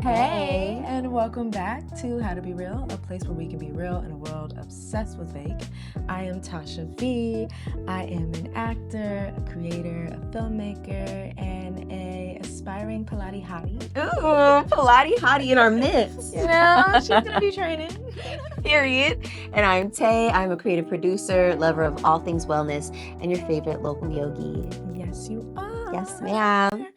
Hey, and welcome back to How to Be Real, a place where we can be real in a world obsessed with fake. I am Tasha V. I am an actor, a creator, a filmmaker, and a aspiring Pilates hottie. Ooh, Pilates hottie in our midst. You know, she's gonna be training. Period. And I'm Tay. I'm a creative producer, lover of all things wellness, and your favorite local yogi. Yes, you are. Yes, ma'am.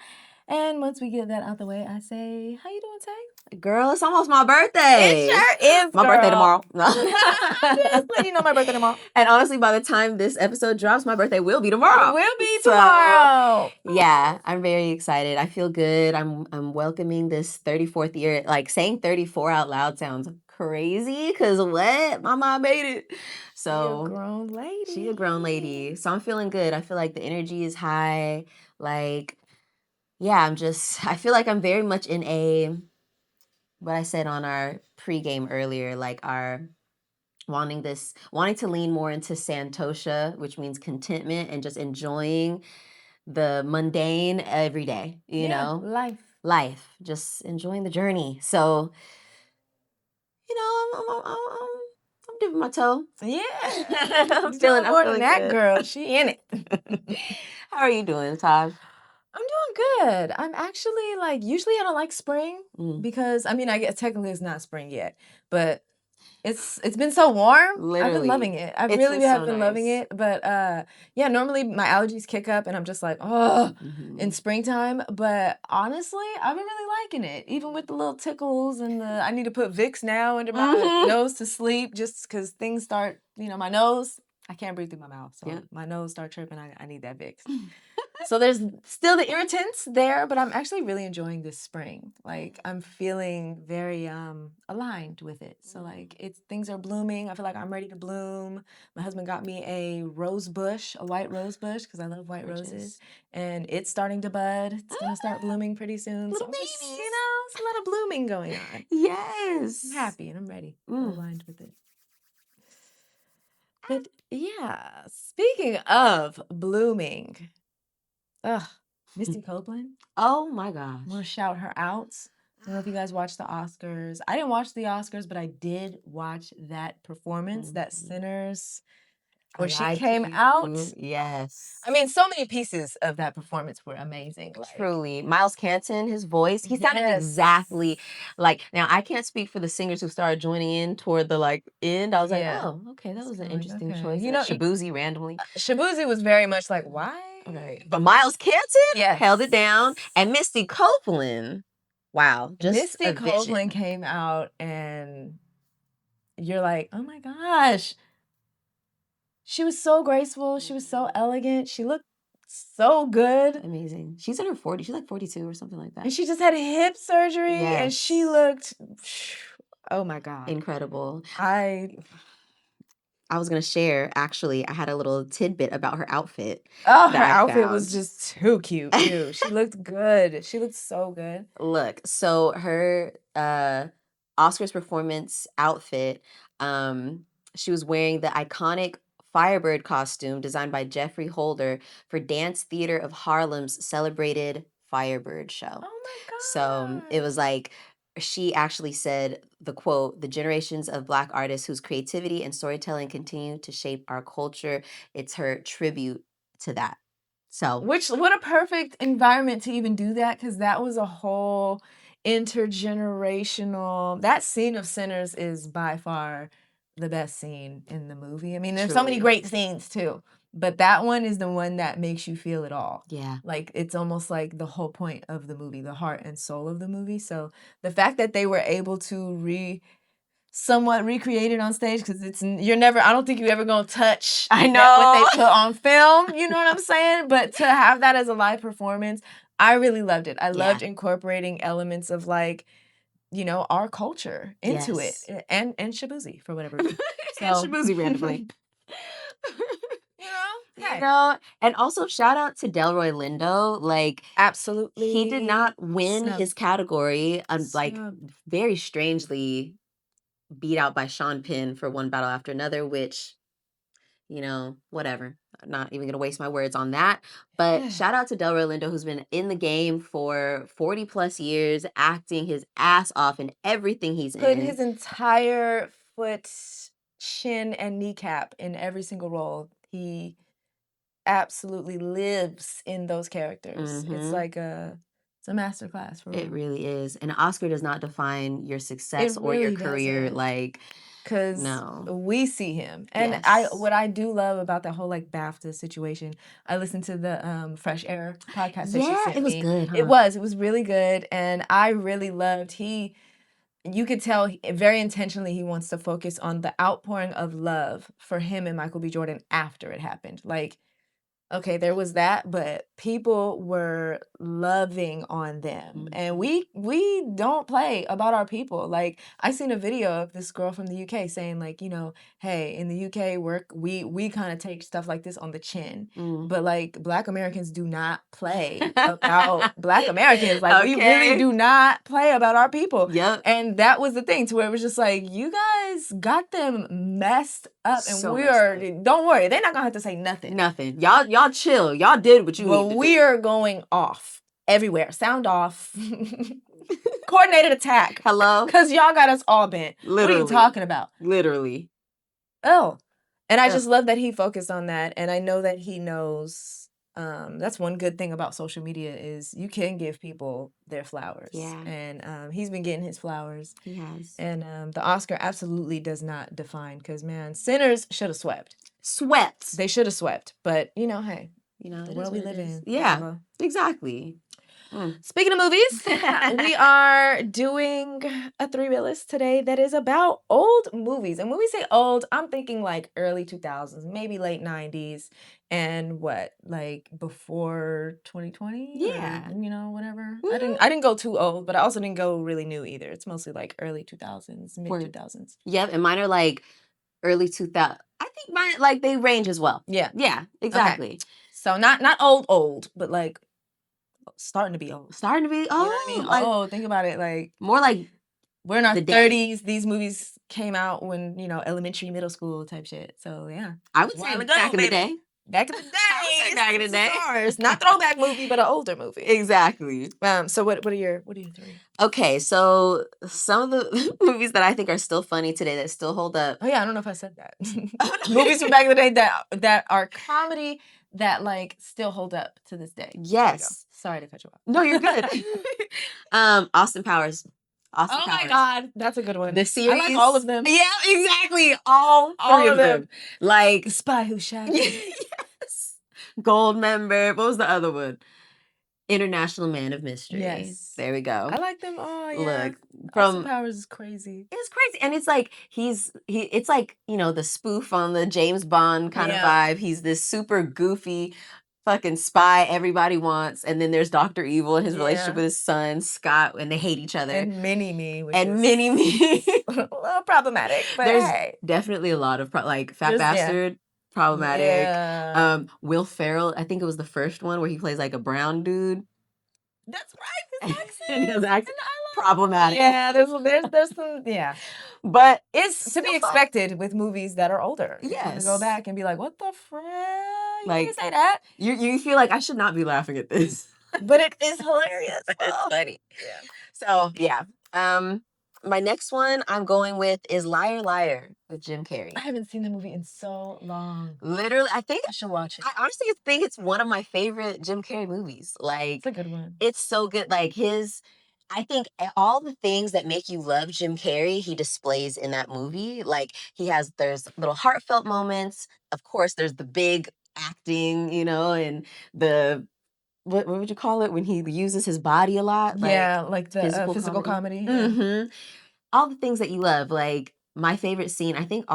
And once we get that out the way, I say, how you doing, Tay? Girl, it's almost my birthday. It sure is, My girl. birthday tomorrow. Just letting you know my birthday tomorrow. And honestly, by the time this episode drops, my birthday will be tomorrow. It will be tomorrow. Yeah, I'm very excited. I feel good. I'm welcoming this 34th year. Like saying 34 out loud sounds crazy because what? My mom made it. So She a grown lady. She a grown lady. So I'm feeling good. I feel like the energy is high. Like, yeah, I feel like I'm very much in what I said on our pregame earlier, like wanting to lean more into Santosha, which means contentment and just enjoying the mundane every day, you know? Life, just enjoying the journey. So, I'm dipping my toe. Yeah. I'm feeling that good. girl. She in it. How are you doing, Taj? I'm doing good. I'm actually usually I don't like spring because I guess technically it's not spring yet, but it's been so warm. Literally. I've been loving it. I really have been loving it. But yeah, normally my allergies kick up and I'm just like, in springtime. But honestly, I've been really liking it. Even with the little tickles and I need to put Vicks now under my nose to sleep just because things start, my nose, I can't breathe through my mouth. So my nose start tripping. I need that Vicks. So there's still the irritants there, but I'm actually really enjoying this spring. Like I'm feeling very aligned with it. So things are blooming. I feel like I'm ready to bloom. My husband got me a rose bush, a white rose bush, because I love white roses. And it's starting to bud. It's gonna start blooming pretty soon. Little So babies. it's a lot of blooming going on. Yes. I'm happy and I'm ready. I'm aligned with it. But yeah, speaking of blooming. Misty Copeland. Oh my gosh. I'm going to shout her out. I don't know if you guys watched the Oscars. I didn't watch the Oscars, but I did watch that performance, that Sinners, where she came out. Yes. So many pieces of that performance were amazing. Truly. Miles Canton, his voice, he sounded exactly like, now I can't speak for the singers who started joining in toward the end. I was like, oh, okay, that was an interesting choice. Shabuzi randomly. Shabuzi was very much like, why? Okay. But Miles Canton held it down. And Misty Copeland, wow. Misty Copeland came out and you're like, oh my gosh. She was so graceful. She was so elegant. She looked so good. Amazing. She's in her 40s. She's like 42 or something like that. And she just had hip surgery and she looked, oh my God. Incredible. I was going to share, actually, I had a little tidbit about her outfit. Oh, her outfit was just too cute, too. She looked good. She looked so good. Look, so her Oscars performance outfit, she was wearing the iconic Firebird costume designed by Jeffrey Holder for Dance Theater of Harlem's celebrated Firebird show. Oh my God. So it was like, she actually said the quote, "The generations of Black artists whose creativity and storytelling continue to shape our culture." It's her tribute to that. So, what a perfect environment to even do that, because that was a whole intergenerational. That scene of Sinners is by far the best scene in the movie. There's so many great scenes too, but that one is the one that makes you feel it all. Yeah. Like it's almost like the whole point of the movie, the heart and soul of the movie. So the fact that they were able to somewhat recreate it on stage, because I don't think you're ever gonna touch what they put on film, you know what I'm saying? But to have that as a live performance, I really loved it. I loved incorporating elements of our culture into it, and Shabuzi for whatever reason. And Shabuzi randomly. And also shout out to Delroy Lindo. Absolutely, he did not win his category, very strangely beat out by Sean Penn for One Battle After Another, which you know, whatever. I'm not even gonna waste my words on that. But shout out to Delroy Lindo, who's been in the game for 40 plus years, acting his ass off in everything he's Put in. his entire foot, shin, and kneecap in every single role. He absolutely lives in those characters. It's like it's a masterclass for real. It really is. And an Oscar does not define your success It or your really career. doesn't. Like, Because no. we see him. And Yes. what I do love about that whole like BAFTA situation, I listened to the Fresh Air podcast that she Yeah, sent it was me. good, huh? It was really good. And I really loved you could tell very intentionally he wants to focus on the outpouring of love for him and Michael B. Jordan after it happened. Like, okay, there was that, but people were loving on them. And we don't play about our people. Like, I seen a video of this girl from the UK saying, like, you know, hey, in the UK we kind of take stuff like this on the chin. But like Black Americans do not play about Black Americans. Like, we really do not play about our people. Yep. And that was the thing, to where it was just like, you guys got them messed up, and So don't worry, they're not gonna have to say nothing. Nothing. Y'all chill. Y'all did what you need to do. We are going off everywhere. Sound off. Coordinated attack. Hello? Because y'all got us all bent. Literally. What are you talking about? Literally. Oh. And I just love that he focused on that. And I know that he knows, that's one good thing about social media is you can give people their flowers. Yeah. And he's been getting his flowers. He has. And the Oscar absolutely does not define, because, man, Sinners should have swept. They should have swept. But, you know, hey, you know, the world we live in. Yeah, whatever. exactly. Speaking of movies, we are doing a 3-reel list today that is about old movies. And when we say old, I'm thinking like early 2000s, maybe late 90s, and like before 2020? Yeah. Or, you know, whatever. I didn't go too old, but I also didn't go really new either. It's mostly like early 2000s, mid 2000s. Yep, and mine are like early 2000s. I think mine, like, they range as well. Yeah. Yeah, exactly. Okay. So not old, but like starting to be old. Starting to be old. You know what I mean? Like, think about it. Like, more like we're in our 30s. These movies came out when, you know, elementary, middle school type shit. So yeah, I would say back in the day. Back in the day. Back in the day. Not throwback movie, but an older movie. Exactly. So what are your 3? Okay, so some of the movies that I think are still funny today that still hold up. Oh yeah, I don't know if I said that. Movies from back in the day that are comedy that like still hold up to this day. Yes. Sorry to cut you off. No, you're good. Austin Powers. Powers. My God, that's a good one. The series. I like all of them. Yeah, exactly. All three of them. Like The Spy Who Shagged Me. Yes. Gold Member. What was the other one? International Man of Mystery. Yes. There we go. I like them all. Yeah. Look, Austin Powers is crazy. It's crazy. And it's like it's like, you know, the spoof on the James Bond kind of vibe. He's this super goofy fucking spy everybody wants. And then there's Dr. Evil and his relationship with his son, Scott, and they hate each other. And Mini-Me. Mini-Me. A little problematic, but there's definitely a lot of like Fat Bastard. Problematic. Yeah. Will Ferrell, I think it was the first one where he plays like a brown dude. That's right. His accent. And his accent. Problematic. Yeah, there's some, yeah. But it's to be expected with movies that are older. Yes. To go back and be like, what the frick? You Like, didn't say that. You feel like I should not be laughing at this. But it is hilarious. It's funny. Yeah. So, yeah. My next one I'm going with is Liar Liar with Jim Carrey. I haven't seen the movie in so long. Literally, I think I should watch it. I honestly think it's one of my favorite Jim Carrey movies. Like, it's a good one. It's so good. Like I think all the things that make you love Jim Carrey, he displays in that movie. Like there's little heartfelt moments. Of course, there's the big acting, you know, and the what would you call it when he uses his body a lot? Like the physical comedy. Yeah. Mm-hmm. All the things that you love. Like my favorite scene, I think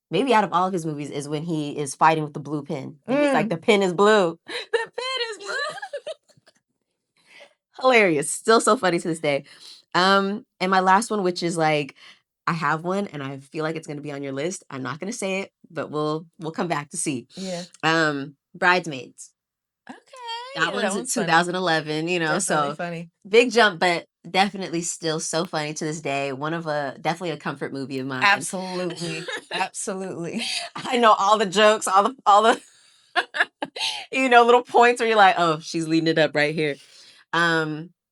maybe out of all of his movies is when he is fighting with the blue pin. And he's like, the pin is blue. The pin is blue. Hilarious. Still so funny to this day. And my last one, which is like, I have one and I feel like it's going to be on your list. I'm not going to say it, but we'll come back to see. Yeah. Bridesmaids. Okay. That one's 2011, funny. You know, Definitely so funny. Big jump, but definitely still so funny to this day. Definitely a comfort movie of mine. Absolutely. Absolutely. I know all the jokes, all the little points where you're like, oh, she's leading it up right here.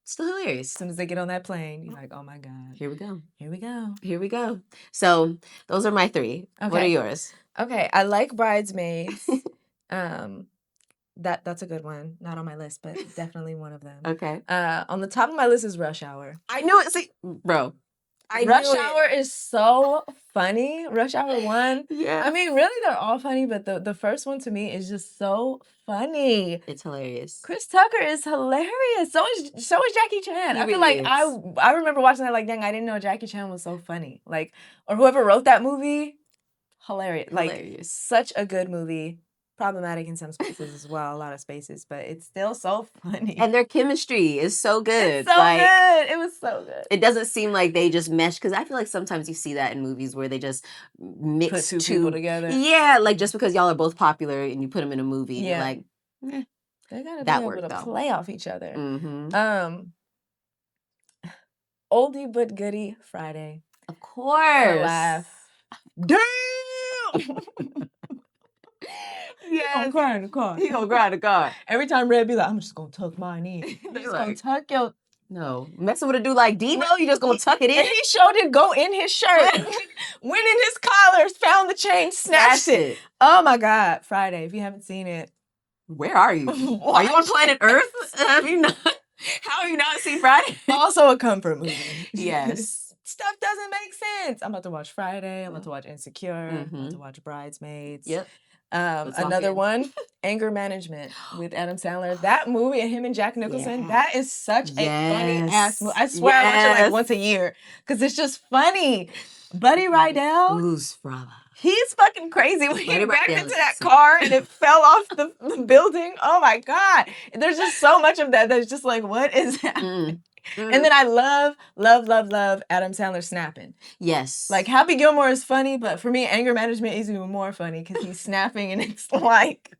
Still hilarious. As soon as they get on that plane, you're like, oh my God. Here we go. Here we go. Here we go. So those are my 3. Okay. What are yours? Okay. I like Bridesmaids. That's a good one. Not on my list, but definitely one of them. Okay. On the top of my list is Rush Hour. I knew it. See, bro. Rush Hour is so funny. Rush Hour 1. Yeah. I mean, really, they're all funny, but the first one to me is just so funny. It's hilarious. Chris Tucker is hilarious. So is Jackie Chan. I feel like I remember watching that like, dang, I didn't know Jackie Chan was so funny. Like, or whoever wrote that movie, hilarious. Like, such a good movie. Problematic in some spaces as well, a lot of spaces, but it's still so funny. And their chemistry is so good. It's so good. It was so good. It doesn't seem like they just mesh, because I feel like sometimes you see that in movies where they just mix put two people together. Yeah, like just because y'all are both popular and you put them in a movie, you're like, they gotta be able to play off each other. Mm-hmm. Oldie but goodie Friday. Of course. Laugh. Damn. Yeah, he gonna cry in the car. He gonna cry in the car. Every time Red be like, I'm just gonna tuck mine in. He's just gonna tuck your... No. Messing with a dude like Devo, you just gonna tuck it in? And he showed it go in his shirt. Went in his collars, found the chain, snatched it. Oh my God. Friday, if you haven't seen it. Where are you? Are you on planet Earth? Have you not? How have you not seen Friday? Also a comfort movie. Yes. Stuff doesn't make sense. I'm about to watch Friday. I'm about to watch Insecure. I'm about to watch Bridesmaids. Yep. Another one, Anger Management with Adam Sandler. That movie and him and Jack Nicholson, that is such a funny ass movie. I swear I watch it like once a year because it's just funny. Buddy Rydell. Who's brother? He's fucking crazy when he backed into that car and it fell off the building. Oh my God. There's just so much of that that's just like, what is happening? And then I love Adam Sandler snapping. Yes. Like, Happy Gilmore is funny, but for me, Anger Management is even more funny because he's snapping and it's like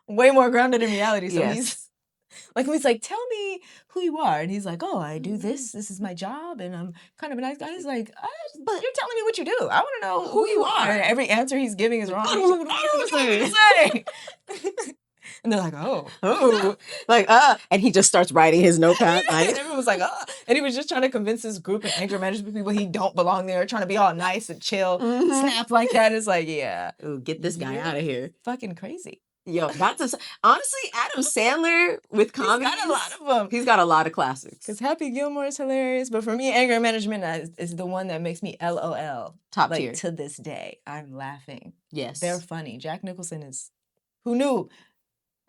way more grounded in reality. So he's like, tell me who you are. And he's like, oh, I do this. This is my job. And I'm kind of a nice guy. He's like, but you're telling me what you do. I want to know who you are. And every answer he's giving is wrong. And they're like, oh, like, and he just starts writing his notepad. And everyone was like, and he was just trying to convince this group of anger management people he don't belong there, trying to be all nice and chill, snap like that. It's like, ooh, get this guy out of here. Fucking crazy. Yo, honestly, Adam Sandler with comedy. He's got a lot of them. He's got a lot of classics. Because Happy Gilmore is hilarious, but for me, Anger Management is the one that makes me LOL. Top tier. To this day, I'm laughing. Yes. They're funny. Jack Nicholson is, who knew?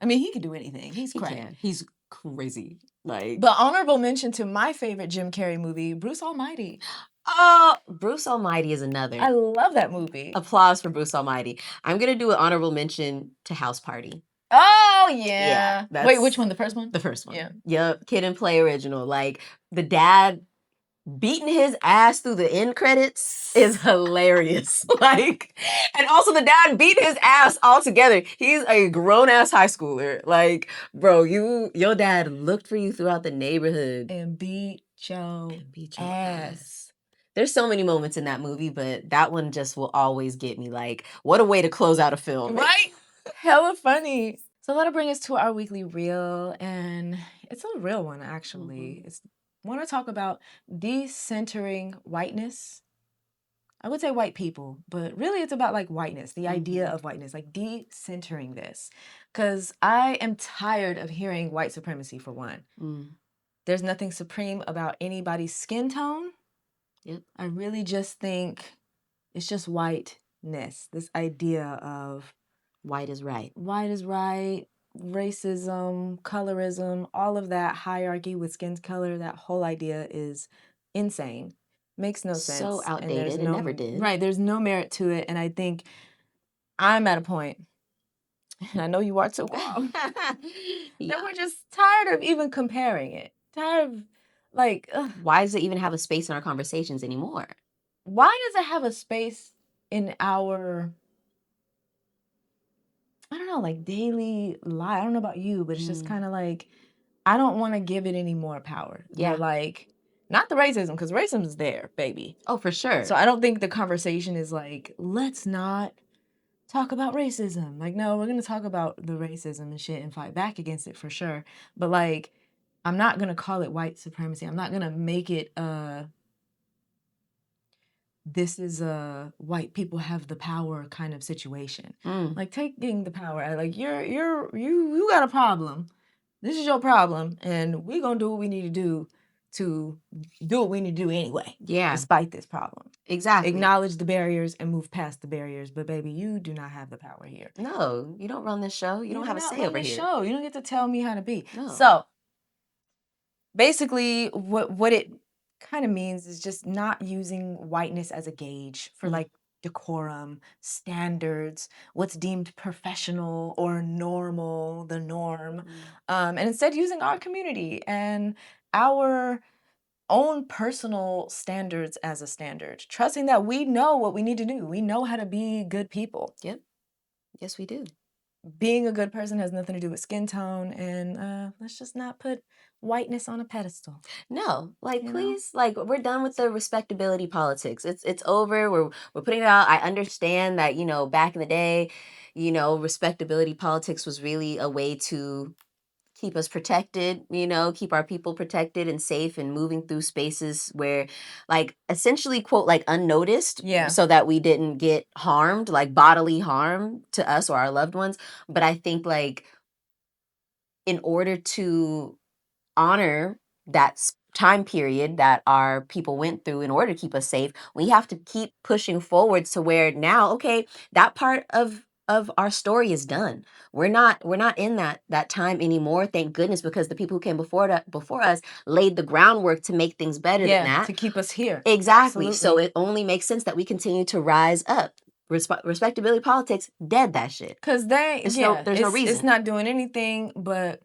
I mean, he could do anything. He's crazy. He's crazy. Like, but honorable mention to my favorite Jim Carrey movie, Bruce Almighty. Oh, Bruce Almighty is another. I love that movie. Applause for Bruce Almighty. I'm going to do an honorable mention to House Party. Oh, yeah. Wait, which one? The first one? The first one. Yeah. Yep. Kid and Play original. Like, the dad beating his ass through the end credits is hilarious. Like, and also the dad beat his ass altogether. He's a grown-ass high schooler. Like, bro, your dad looked for you throughout the neighborhood. And beat your ass. There's so many moments in that movie, but that one just will always get me. Like, what a way to close out a film. Right? Hella funny. So that'll bring us to our weekly reel, and it's a real one, actually. I want to talk about decentering whiteness. I would say white people, but really it's about like whiteness, the idea of whiteness, like decentering this. Because I am tired of hearing white supremacy, for one. There's nothing supreme about anybody's skin tone. Yep. I really just think it's just whiteness, this idea of white is right. White is right. Racism, colorism, all of that hierarchy with skin color, that whole idea is insane. Makes no sense. So outdated. It never did. Right. There's no merit to it. And I think I'm at a point, and I know you are too, that we're just tired of even comparing it. Tired of, like... Why does it even have a space in our conversations anymore? Why does it have a space in our... I don't know, like daily life. I don't know about you, but it's just kind of like I don't want to give it any more power. Yeah. Like, not the racism, because racism is there, baby. Oh, for sure. So I don't think the conversation is like, let's not talk about racism. Like, no, we're going to talk about the racism and shit and fight back against it for sure. But like, I'm not going to call it white supremacy. I'm not going to make it this is a white people have the power kind of situation. Like, taking the power, like, you got a problem. This is your problem, and we're gonna do what we need to do what we need to do anyway. Yeah. Despite this problem. Exactly. Acknowledge the barriers and move past the barriers. But baby, you do not have the power here. No, you don't run this show. You don't have a say over here. Show. You don't get to tell me how to be. No. So basically what it kind of means is just not using whiteness as a gauge for like decorum, standards, what's deemed professional or normal, the norm, and instead using our community and our own personal standards as a standard, trusting that we know what we need to do. We know how to be good people. Yep. Yes, we do. Being a good person has nothing to do with skin tone, and let's just not put whiteness on a pedestal. No, like, please, like, we're done with the respectability politics. It's over. We're putting it out. I understand that, back in the day, respectability politics was really a way to keep us protected, keep our people protected and safe and moving through spaces where, like, essentially, quote, like, unnoticed. Yeah. So that we didn't get harmed, like bodily harm to us or our loved ones. But I think, like, in order to honor that time period that our people went through in order to keep us safe, we have to keep pushing forward to where now, okay, that part of our story is done. We're not in that time anymore, thank goodness, because the people who came before us laid the groundwork to make things better than that, to keep us here. Exactly. Absolutely. So it only makes sense that we continue to rise up. Respectability politics, dead that shit. Because there's no reason. It's not doing anything but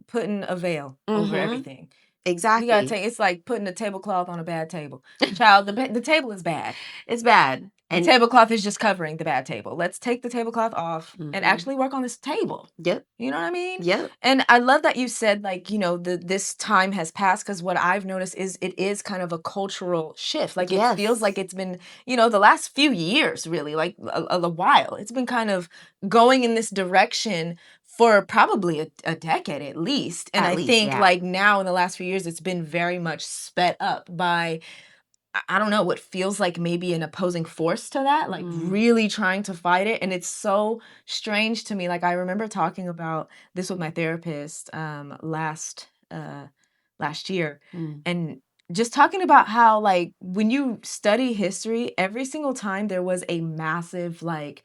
putting a veil over everything. Exactly. You gotta take. It's like putting a tablecloth on a bad table. Child, the table is bad. It's bad. And the tablecloth is just covering the bad table. Let's take the tablecloth off and actually work on this table. Yep. You know what I mean? Yep. And I love that you said, like, this time has passed, because what I've noticed is it is kind of a cultural shift. Like, it feels like it's been, the last few years, really, like a while. It's been kind of going in this direction for probably a decade at least. And I think like now in the last few years, it's been very much sped up by, I don't know, what feels like maybe an opposing force to that, like really trying to fight it. And it's so strange to me. Like, I remember talking about this with my therapist last year, and just talking about how, like, when you study history, every single time there was a massive, like,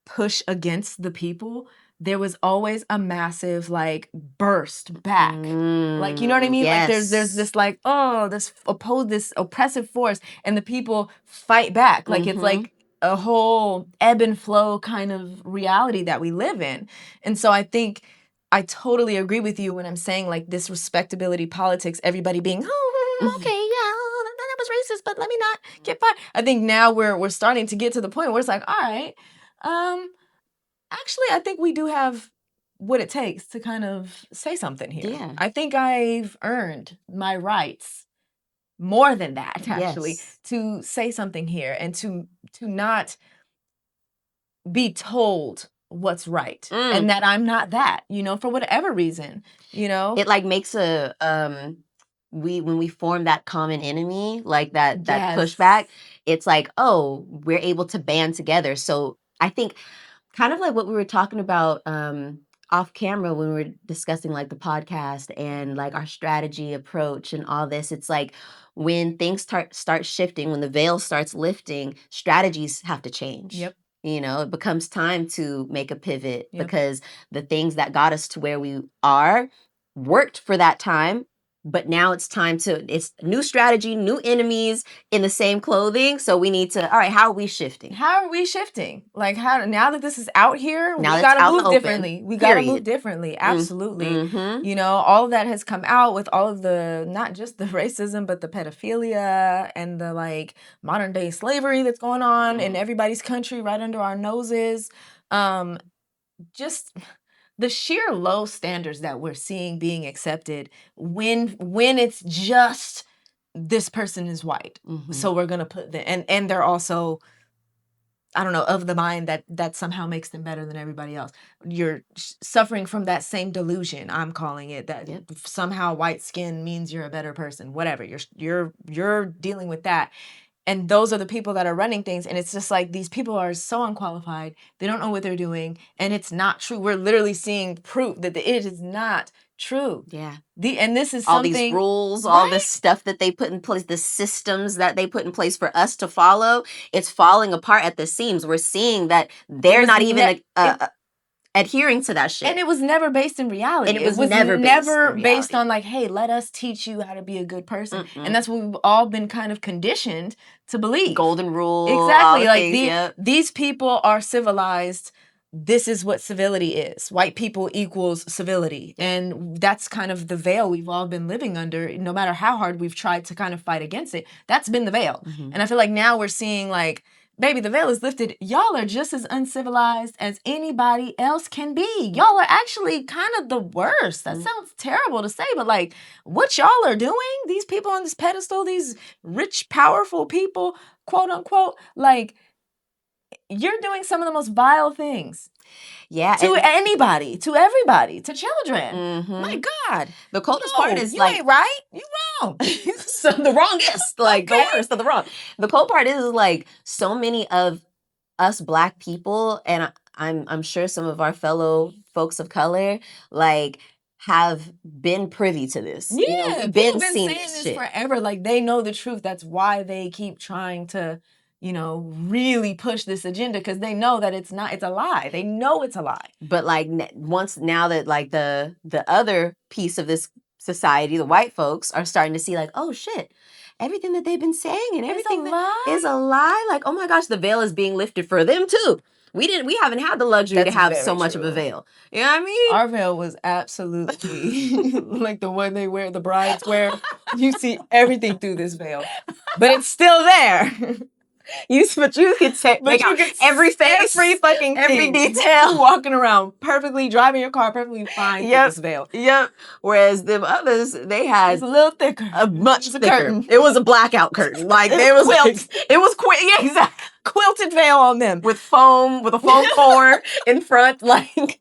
push against the people, there was always a massive, like, burst back. Like, you know what I mean? Yes. Like, there's this, like, this oppressive force, and the people fight back. Like, it's like a whole ebb and flow kind of reality that we live in. And so I think I totally agree with you when I'm saying, like, this respectability politics, everybody being, okay, yeah, that was racist, but let me not get fired. I think now we're starting to get to the point where it's like, all right, actually, I think we do have what it takes to kind of say something here. Yeah. I think I've earned my rights more than that, actually, to say something here and to not be told what's right and that I'm not that, for whatever reason, It, like, makes when we form that common enemy, like that pushback, it's like, oh, we're able to band together. So I think kind of like what we were talking about off camera when we were discussing, like, the podcast and, like, our strategy approach and all this, it's like when things start shifting, when the veil starts lifting, strategies have to change. Yep. It becomes time to make a pivot because the things that got us to where we are worked for that time. But now it's new strategy, new enemies in the same clothing. So we need to, all right, how are we shifting? Like, now that this is out here, we Now got it's to out in move the differently. open, We got to period. move differently. Absolutely. Mhm. All of that has come out with all of the, not just the racism, but the pedophilia and the, like, modern day slavery that's going on in everybody's country right under our noses. Just the sheer low standards that we're seeing being accepted when it's just this person is white. So we're going to put the, and they're also, I don't know, of the mind that somehow makes them better than everybody else. You're suffering from that same delusion, I'm calling it, that somehow white skin means you're a better person. Whatever. You're dealing with that. And those are the people that are running things. And it's just like, these people are so unqualified. They don't know what they're doing. And it's not true. We're literally seeing proof that it is not true. Yeah. And this is all these rules, all this stuff that they put in place, the systems that they put in place for us to follow, it's falling apart at the seams. We're seeing that they're not even adhering to that shit. And it was never based in reality. And it was never based on like, hey, let us teach you how to be a good person. And that's what we've all been kind of conditioned to believe. Golden rule. Exactly. Like these people are civilized. This is what civility is. White people equals civility. And that's kind of the veil we've all been living under. No matter how hard we've tried to kind of fight against it, that's been the veil. And I feel like now we're seeing like, baby, the veil is lifted. Y'all are just as uncivilized as anybody else can be. Y'all are actually kind of the worst. That sounds terrible to say, but like what y'all are doing, these people on this pedestal, these rich, powerful people, quote unquote, like you're doing some of the most vile things. Yeah. To anybody, to everybody, to children. My God. The coldest part is you ain't right. You wrong. So the wrongest, like the worst of the wrong. The cold part is like so many of us Black people, and I'm sure some of our fellow folks of color, like have been privy to this. Yeah, you know, we've been seeing saying this shit forever. Like they know the truth. That's why they keep trying to, you know, really push this agenda, because they know that it's a lie. They know it's a lie. But like now that like the other piece of this society, the white folks, are starting to see like, oh shit, everything that they've been saying and everything is a lie. Like, oh my gosh, the veil is being lifted for them too. We haven't had the luxury to have so much of a veil. You know what I mean? Our veil was absolutely like the one the brides wear. You see everything through this veil, but it's still there. But you could make out every face, every detail, walking around perfectly, driving your car perfectly fine through this veil. Whereas them others, they had it's a little thicker, much thicker. Curtain. It was a blackout curtain. Like there was yeah, exactly. Quilted veil on them with a foam core in front, like,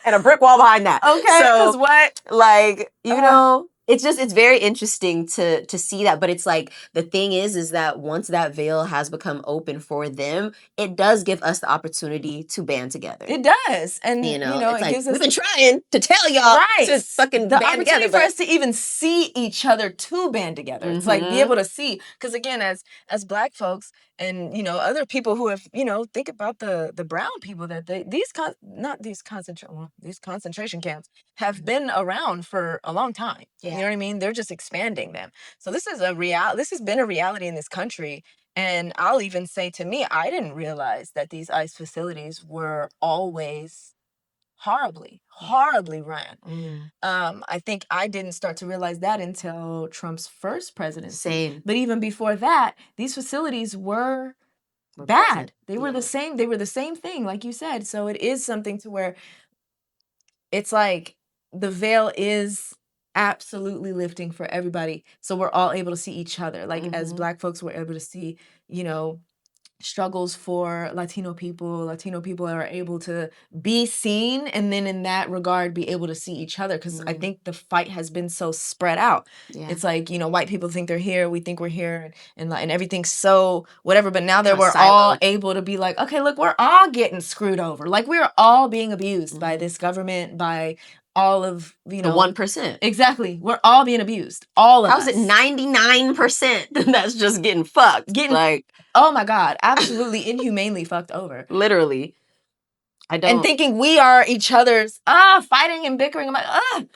and a brick wall behind that. Okay, so what? Like you know. It's very interesting to see that, but it's like the thing is that once that veil has become open for them, it does give us the opportunity to band together. It does, and you know it like, gives us. We've been trying to tell y'all to fucking the band together, for us to even see each other to band together. It's like be able to see, because again, as Black folks and other people who have think about the brown people that these concentration camps have been around for a long time. You know what I mean? They're just expanding them. So this is this has been a reality in this country. And I'll even say, to me, I didn't realize that these ICE facilities were always horribly ran. I think I didn't start to realize that until Trump's first presidency. Same. But even before that, these facilities were bad. They were the same. They were the same thing, like you said. So it is something to where it's like the veil is absolutely lifting for everybody. So we're all able to see each other. Like as Black folks, we're able to see, struggles for Latino people are able to be seen, and then in that regard be able to see each other, because I think the fight has been so spread out. It's like white people think they're here, we think we're here, and everything's so whatever, but now that we're all able to be like, okay, look, we're all getting screwed over, like we're all being abused by this government, by all of the 1%. Exactly. We're all being abused. All of us. How's it 99% that's just getting fucked? Like, oh my God, absolutely inhumanely fucked over. Literally. And thinking we are each other's fighting and bickering. I'm like,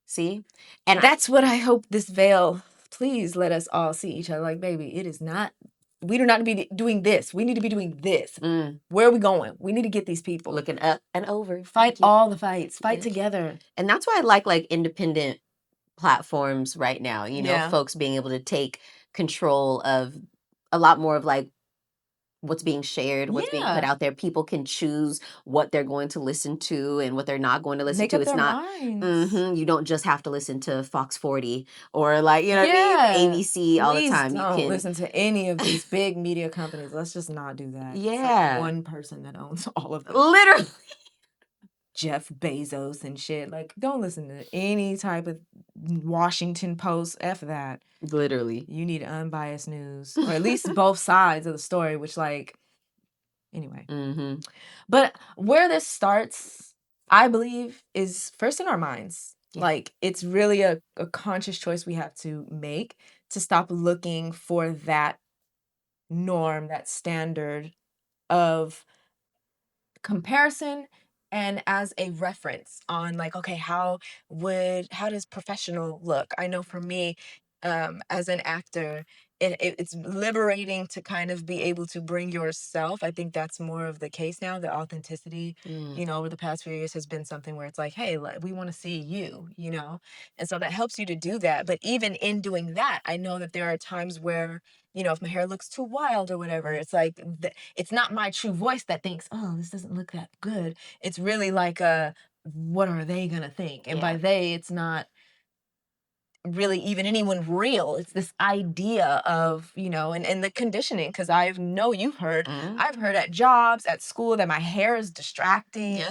See? And that's what I hope this veil, please let us all see each other. Like, baby, it is not, we do not be doing this. We need to be doing this. Where are we going? We need to get these people. Looking up and over. Fight all the fights. Fight together. And that's why I like independent platforms right now. Folks being able to take control of a lot more of like what's being shared, what's being put out there. People can choose what they're going to listen to and what they're not going to listen Make to. up It's their not, minds. you don't just have to listen to Fox 40 or like, you know what I mean? ABC all the Please time. You don't can listen to any of these big media companies. Let's just not do that. It's like Yeah. one person that owns all of them. Literally. Jeff Bezos and shit. Like, don't listen to any type of Washington Post. F that. Literally. You need unbiased news. Or at least both sides of the story, which, like, anyway. But where this starts, I believe, is first in our minds. Yeah. Like, it's really a conscious choice we have to make to stop looking for that norm, that standard of comparison and as a reference on, like, okay, how does professional look? I know for me, as an actor, it's liberating to kind of be able to bring yourself. I think that's more of the case now. The authenticity, over the past few years has been something where it's like, hey, we want to see you, and so that helps you to do that. But even in doing that, I know that there are times where, if my hair looks too wild or whatever, it's like, it's not my true voice that thinks, oh, this doesn't look that good. It's really like, what are they gonna think? And by they, it's not really even anyone real. It's this idea of, and the conditioning, because you've heard, I've heard at jobs, at school, that my hair is distracting,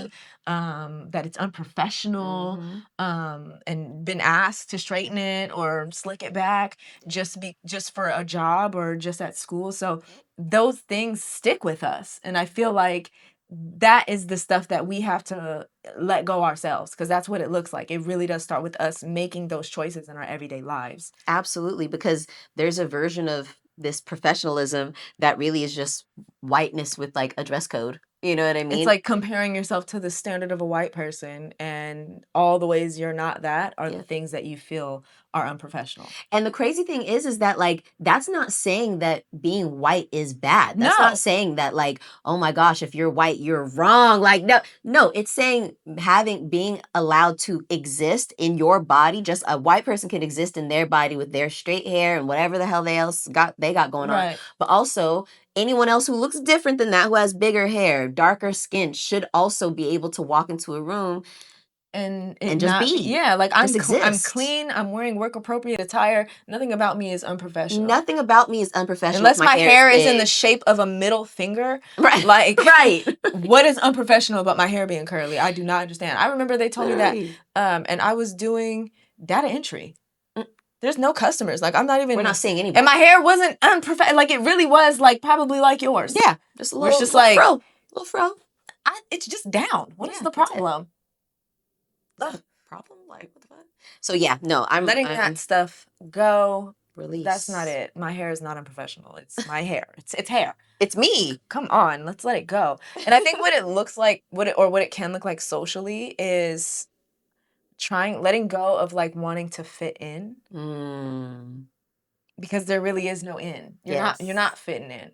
that it's unprofessional, and been asked to straighten it or slick it back just for a job or just at school. So those things stick with us. And I feel like that is the stuff that we have to let go ourselves, because that's what it looks like. It really does start with us making those choices in our everyday lives. Absolutely, because there's a version of this professionalism that really is just whiteness with like a dress code. You know what I mean? It's like comparing yourself to the standard of a white person, and all the ways you're not that are the things that you feel are unprofessional. And the crazy thing is that, like, that's not saying that being white is bad. That's not saying that, like, oh my gosh, if you're white, you're wrong. Like, no, it's saying being allowed to exist in your body. Just a white person can exist in their body with their straight hair and whatever the hell they got going on. But also, anyone else who looks different than that, who has bigger hair, darker skin, should also be able to walk into a room and just not be. Yeah, like, I'm exist. clean, I'm wearing work appropriate attire. Nothing about me is unprofessional. Nothing about me is unprofessional. Unless my hair is in the shape of a middle finger. Right. Like, right. What is unprofessional about my hair being curly? I do not understand. I remember they told me that, and I was doing data entry. There's no customers. Like, I'm not even. We're not seeing anybody. And my hair wasn't unprofessional. Like, it really was, like, probably like yours. Yeah, just a little, just like fro. Little fro. It's just down. What is the problem? Problem? Like, what the fuck? So yeah, no, I'm letting that stuff go. Release. That's not it. My hair is not unprofessional. It's my hair. It's hair. It's me. Come on, let's let it go. And I think what it looks like, what it can look like socially, is letting go of, like, wanting to fit in. Because there really is no in. You're not fitting in.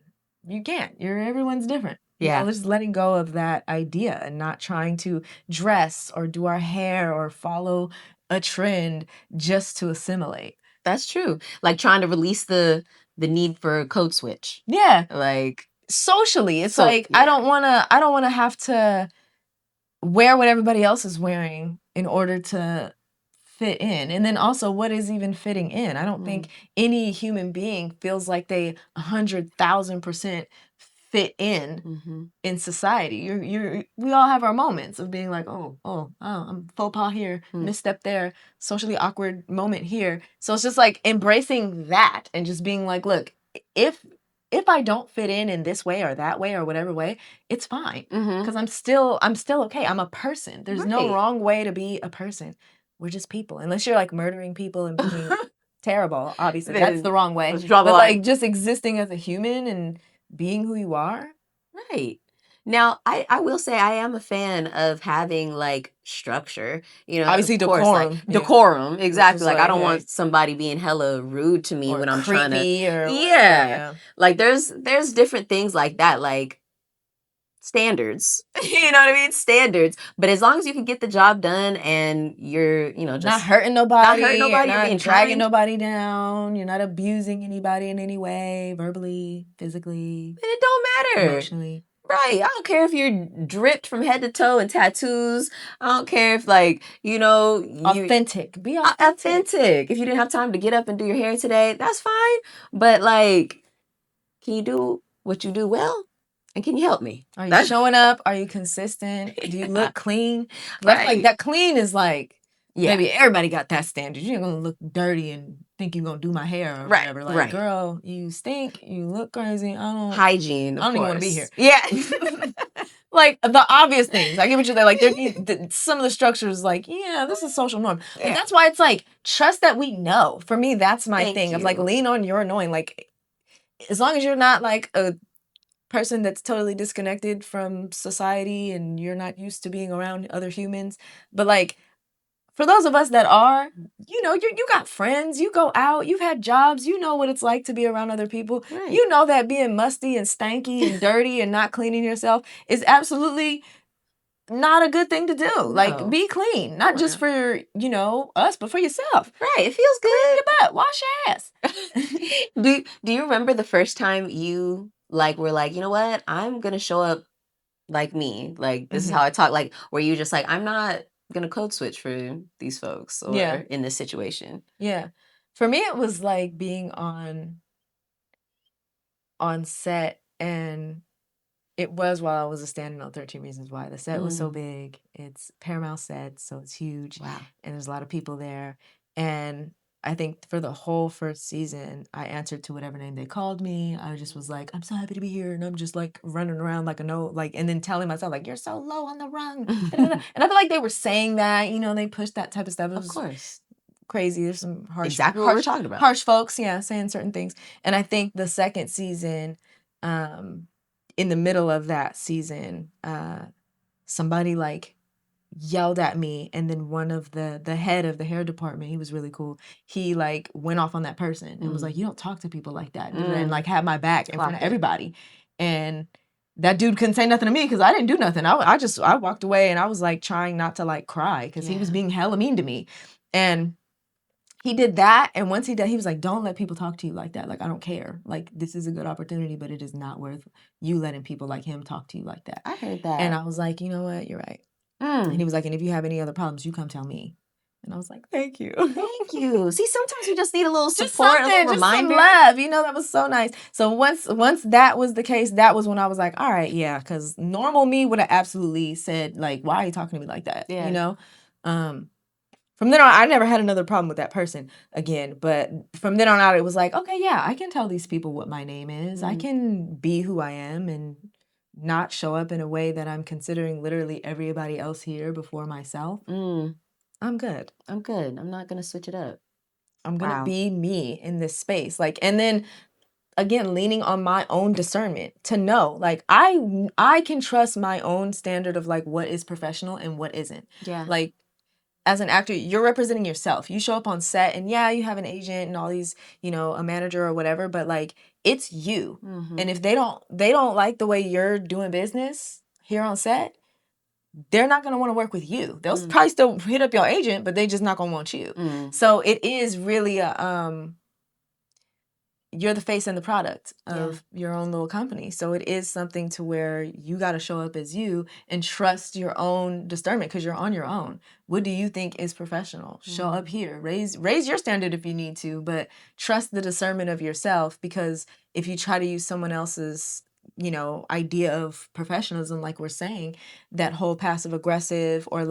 You can't. Everyone's different. Yeah. Just letting go of that idea and not trying to dress or do our hair or follow a trend just to assimilate. That's true. Like, trying to release the need for a code switch. Yeah. Like, socially, it's like, I don't want to have to wear what everybody else is wearing in order to fit in. And then also, what is even fitting in? I don't think any human being feels like they 100,000% fit in society. We all have our moments of being like, oh, I'm faux pas here, misstep there, socially awkward moment here. So it's just like embracing that and just being like, look, if I don't fit in this way or that way or whatever way, it's fine, because I'm still okay. I'm a person. There's no wrong way to be a person. We're just people. Unless you're, like, murdering people and being terrible, obviously that's the wrong way. But, like, just existing as a human and being who you are. Right. Now, I will say I am a fan of having, like, structure. Obviously, of course, decorum. Like, decorum, exactly. Like, I don't like, want somebody being hella rude to me when I'm trying to. Or Yeah. Like, there's different things like that. Like, standards. You know what I mean? Standards. But as long as you can get the job done and you're, just not hurting nobody, you're not being dragging kind. nobody down, you're not abusing anybody in any way, verbally, physically. And it don't matter. Emotionally. Right. I don't care if you're dripped from head to toe in tattoos. I don't care if, authentic. Be authentic. If you didn't have time to get up and do your hair today, that's fine. But, can you do what you do well? And can you help me? Are you showing up? Are you consistent? Do you look clean? Right. That clean is maybe everybody got that standard. You're going to look dirty and think you're going to do my hair or whatever. Girl, you stink. You look crazy. Hygiene, I don't even want to be here. Yeah. The obvious things. I get what you're saying. Some of the structures, this is social norm. Yeah. That's why it's trust that we know. For me, that's my thing of lean on your knowing. As long as you're not a person that's totally disconnected from society and you're not used to being around other humans. But for those of us that are, you got friends, you go out, you've had jobs, you know what it's like to be around other people. Right. You know that being musty and stanky and dirty and not cleaning yourself is absolutely not a good thing to do. No. Be clean, not just for, us, but for yourself. Right. It feels good. Clean your butt, wash your ass. Do you remember the first time you were you know what? I'm going to show up like me. This is how I talk. Were you just I'm not going to code switch for these folks or in this situation? Yeah. For me, it was being on set, and it was while I was a stand-in on 13 Reasons Why. The set was so big. It's Paramount set, so it's huge. Wow. And there's a lot of people there. And I think for the whole first season, I answered to whatever name they called me. I just was I'm so happy to be here. And I'm just running around and then telling myself, you're so low on the rung. And I feel like they were saying that, they pushed that type of stuff. Of course. Crazy. There's some harsh, what we're talking about. Harsh folks, saying certain things. And I think the second season, in the middle of that season, somebody yelled at me, and then one of the head of the hair department, he was really cool, he went off on that person and was you don't talk to people like that, and had my back in front of everybody. And that dude couldn't say nothing to me because I didn't do nothing. I walked away, and I was trying not to cry because he was being hella mean to me. And he did that, and once he did, he was don't let people talk to you like that. I don't care. This is a good opportunity, but it is not worth you letting people like him talk to you like that. I heard that. And I was you know what? You're right. And he was and if you have any other problems, you come tell me. And I was thank you. Thank you. See, sometimes we just need a little support, a little reminder. Just some love. That was so nice. So once that was the case, that was when I was all right, yeah, because normal me would have absolutely said, why are you talking to me like that? Yeah. From then on, I never had another problem with that person again. But from then on out, it was okay, yeah, I can tell these people what my name is. I can be who I am and not show up in a way that I'm considering literally everybody else here before myself. I'm good. I'm not going to switch it up. I'm going to be me in this space. And then, again, leaning on my own discernment to know, I can trust my own standard of, what is professional and what isn't. Yeah. As an actor, you're representing yourself. You show up on set and you have an agent and all these, a manager or whatever, but it's you. Mm-hmm. And if they don't like the way you're doing business here on set, they're not going to want to work with you. They'll probably still hit up your agent, but they just not going to want you. So it is really you're the face and the product of your own little company. So it is something to where you got to show up as you and trust your own discernment because you're on your own. What do you think is professional? Show up here. Raise your standard if you need to, but trust the discernment of yourself, because if you try to use someone else's idea of professionalism, like we're saying, that whole passive aggressive or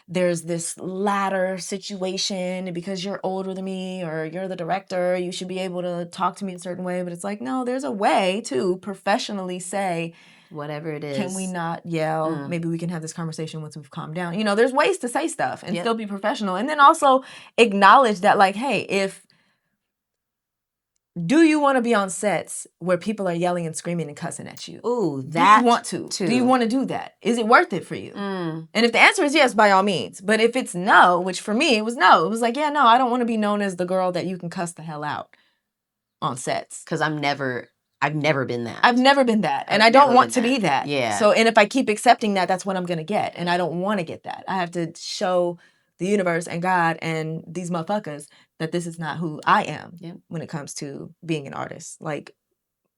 there's this ladder situation because you're older than me or you're the director, you should be able to talk to me in a certain way. But it's no, there's a way to professionally say whatever it is. Can we not yell? Maybe we can have this conversation once we've calmed down. There's ways to say stuff and still be professional. And then also acknowledge that hey, do you want to be on sets where people are yelling and screaming and cussing at you? Ooh, that do you want to? Do you want to do that? Is it worth it for you? And if the answer is yes, by all means. But if it's no, which for me, it was no. It was yeah, no, I don't want to be known as the girl that you can cuss the hell out on sets. Because I'm never I've never been that. I've never been that. And I don't want to be that. Yeah. So, and if I keep accepting that, that's what I'm going to get. And I don't want to get that. I have to show the universe and God and these motherfuckers that this is not who I am when it comes to being an artist. Like,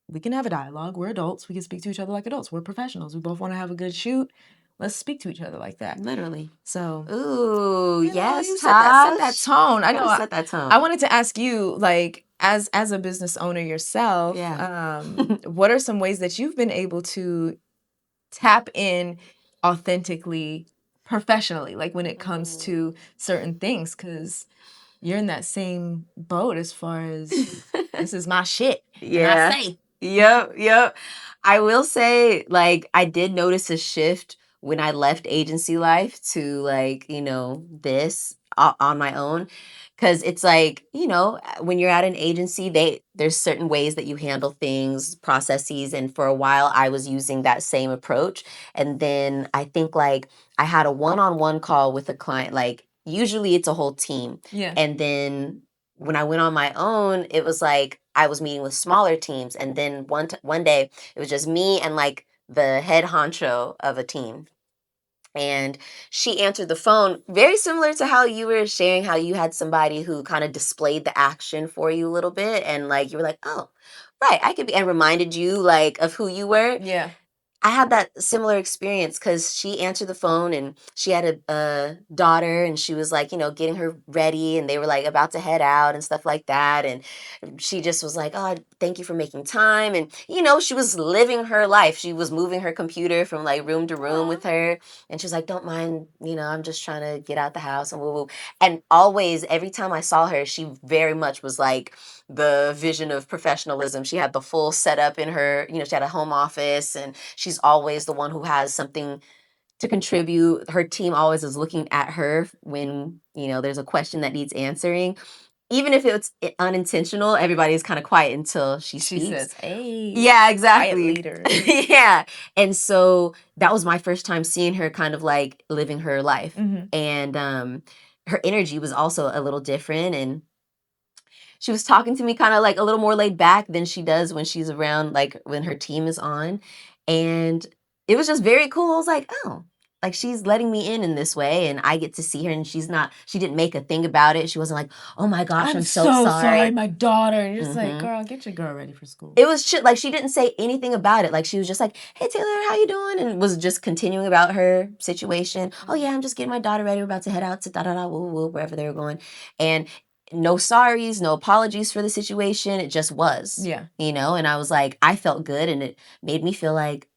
we can have a dialogue. We're adults. We can speak to each other like adults. We're professionals. We both want to have a good shoot. Let's speak to each other like that. Literally. So, ooh, yes, you Tosh. set that tone. I know. Set that tone. I wanted to ask you, like, as a business owner yourself, what are some ways that you've been able to tap in authentically, professionally, like when it comes to certain things? Because you're in that same boat as far as this is my shit. Yeah. And I say. Yep. I will say, like, I did notice a shift when I left agency life to, like, you know, this on my own. Because it's like, you know, when you're at an agency, there's certain ways that you handle things, processes. And for a while, I was using that same approach. And then I think, like, I had a one-on-one call with a client. Like, usually it's a whole team. Yeah. And then when I went on my own, it was like I was meeting with smaller teams. And then one day, it was just me and, like, the head honcho of a team. And she answered the phone, very similar to how you were sharing how you had somebody who kind of displayed the action for you a little bit. And, like, you were like, oh, right, I could be, and reminded you, like, of who you were. Yeah. I had that similar experience because she answered the phone and she had a daughter and she was, like, you know, getting her ready and they were, like, about to head out and stuff like that. And she just was like, oh, thank you for making time. And, you know, she was living her life. She was moving her computer from, like, room to room with her. And she was like, don't mind, you know, I'm just trying to get out the house and woo woo. And always, every time I saw her, she very much was like the vision of professionalism. She had the full setup in her, you know, she had a home office and she's always the one who has something to contribute. Her team always is looking at her when, you know, there's a question that needs answering. Even if it's unintentional, everybody's kind of quiet until she speaks. She says, hey. Yeah, exactly. Quiet leader. Yeah. And so that was my first time seeing her kind of, like, living her life. Mm-hmm. And her energy was also a little different. And she was talking to me kind of, like, a little more laid back than she does when she's around, like, when her team is on. And it was just very cool. I was like, oh, like, she's letting me in this way and I get to see her and she didn't make a thing about it. She wasn't like, oh my gosh, I'm so sorry. My daughter. And you're just like, girl, get your girl ready for school. It was like, she didn't say anything about it. Like, she was just like, hey, Taylor, how you doing? And was just continuing about her situation. Oh yeah, I'm just getting my daughter ready. We're about to head out to da-da-da, woo-woo, wherever they were going. And no sorries, no apologies for the situation. It just was. Yeah. You know, and I was like, I felt good and it made me feel like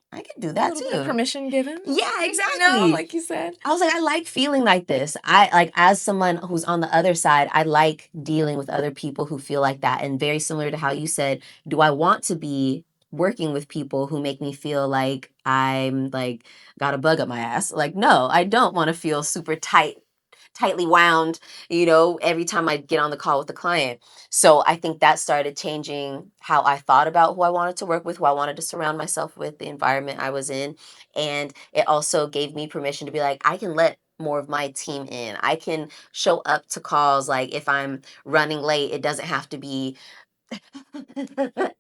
I could do that a little too. Bit of permission given. Yeah, exactly. You know, like you said. I was like, I like feeling like this. I like, as someone who's on the other side, I like dealing with other people who feel like that. And very similar to how you said, do I want to be working with people who make me feel like I'm, like, got a bug up my ass? Like, no, I don't want to feel super tightly wound, you know, every time I get on the call with the client. So I think that started changing how I thought about who I wanted to work with, who I wanted to surround myself with, the environment I was in. And it also gave me permission to be like, I can let more of my team in. I can show up to calls. Like, if I'm running late, it doesn't have to be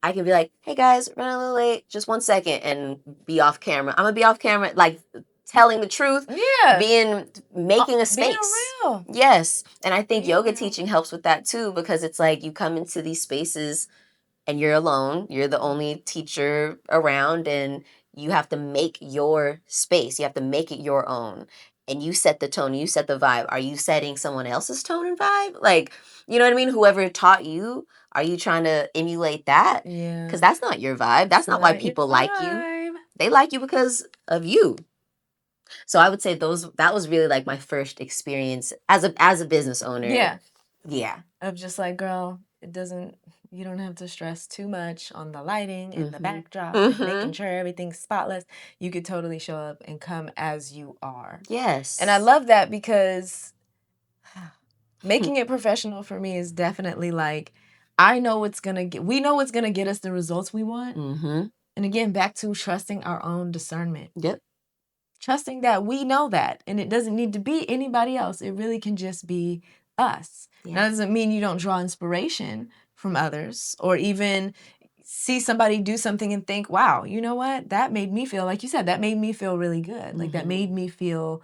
I can be like, hey guys, running a little late, just 1 second, and be off camera. I'm gonna be off camera, like, telling the truth, making a space. Being real. Yes. And I think yoga teaching helps with that too, because it's like you come into these spaces and you're alone. You're the only teacher around and you have to make your space. You have to make it your own. And you set the tone, you set the vibe. Are you setting someone else's tone and vibe? Like, you know what I mean? Whoever taught you, are you trying to emulate that? Yeah. Because that's not your vibe. That's not why people like you. They like you because of you. So I would say that was really, like, my first experience as a business owner. Yeah. Yeah. Of just like, girl, you don't have to stress too much on the lighting and the backdrop and making sure everything's spotless. You could totally show up and come as you are. Yes. And I love that because making it professional for me is definitely like, we know what's going to get us the results we want. Mm-hmm. And again, back to trusting our own discernment. Yep. Trusting that we know that, and it doesn't need to be anybody else. It really can just be us. Yeah. That doesn't mean you don't draw inspiration from others, or even see somebody do something and think, wow, you know what? That made me feel, like you said, that made me feel really good. Like that made me feel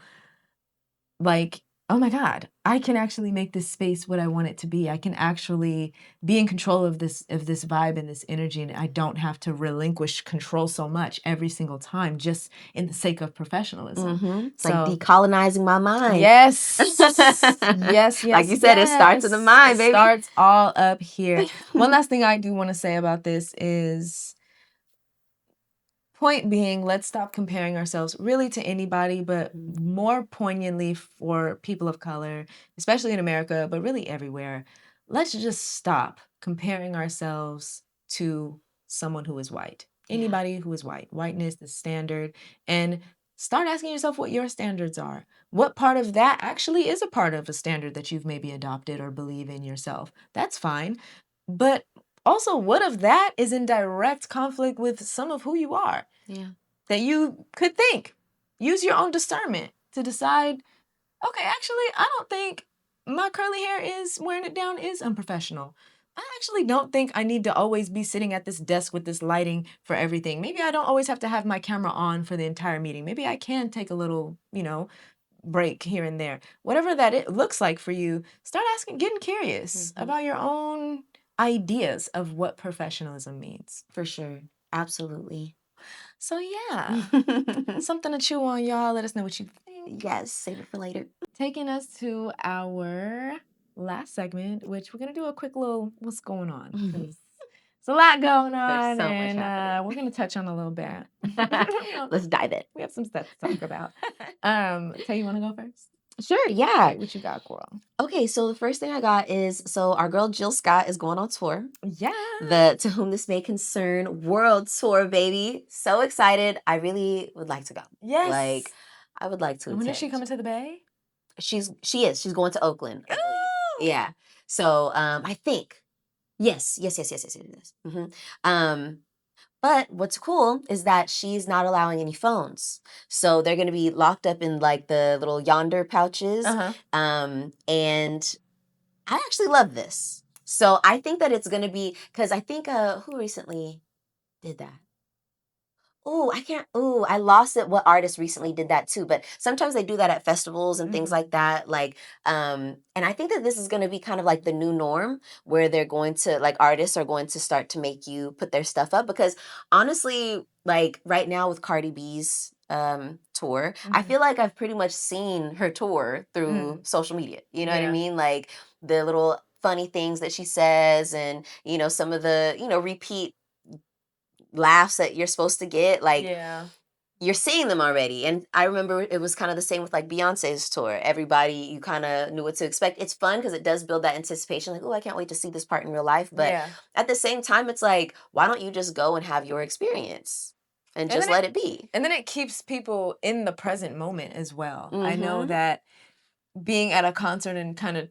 like, oh my God, I can actually make this space what I want it to be. I can actually be in control of this vibe and this energy, and I don't have to relinquish control so much every single time just in the sake of professionalism. It's like decolonizing my mind. Yes. Yes. Like you said, it starts in the mind, baby. It starts all up here. One last thing I do want to say about this is, point being, let's stop comparing ourselves really to anybody, but more poignantly for people of color, especially in America, but really everywhere. Let's just stop comparing ourselves to someone who is white. Anybody who is white. Whiteness is standard. And start asking yourself what your standards are. What part of that actually is a part of a standard that you've maybe adopted or believe in yourself? That's fine. But also, what of that is in direct conflict with some of who you are? Yeah. That you could think. Use your own discernment to decide, okay, actually, I don't think my curly hair is wearing it down is unprofessional. I actually don't think I need to always be sitting at this desk with this lighting for everything. Maybe I don't always have to have my camera on for the entire meeting. Maybe I can take a little, break here and there. Whatever that it looks like for you, start asking, getting curious about your own ideas of what professionalism means. For sure. Absolutely. So yeah, something to chew on, y'all. Let us know what you think. Yes, save it for later. Taking us to our last segment, which we're going to do a quick little what's going on. There's a lot going on. There's so much happening. We're going to touch on a little bit. Let's dive in. We have some stuff to talk about. So you want to go first? Sure, yeah. Okay, what you got, girl? Okay, so the first thing I got is, our girl Jill Scott is going on tour. Yeah. The To Whom This May Concern World Tour, baby. So excited. I really would like to go. Yes. Like, I would like to attend. When is she coming to the Bay? She is. She's going to Oakland. Yeah. So, I think. Yes. But what's cool is that she's not allowing any phones. So they're going to be locked up in like the little yonder pouches. And I actually love this. So I think that it's going to be, because I think, who recently did that? I lost it. What artist recently did that too? But sometimes they do that at festivals and things like that. Like, and I think that this is going to be kind of like the new norm, where they're going to, like, artists are going to start to make you put their stuff up. Because honestly, like right now with Cardi B's tour, I feel like I've pretty much seen her tour through social media. You know what I mean? Like the little funny things that she says, and some of the repeat laughs that you're supposed to get, like you're seeing them already. And I remember it was kind of the same with like Beyonce's tour. Everybody, you kind of knew what to expect. It's fun because it does build that anticipation, like, oh, I can't wait to see this part in real life. But at the same time, it's like, why don't you just go and have your experience and just let it be? And then it keeps people in the present moment as well. I know that being at a concert and kind of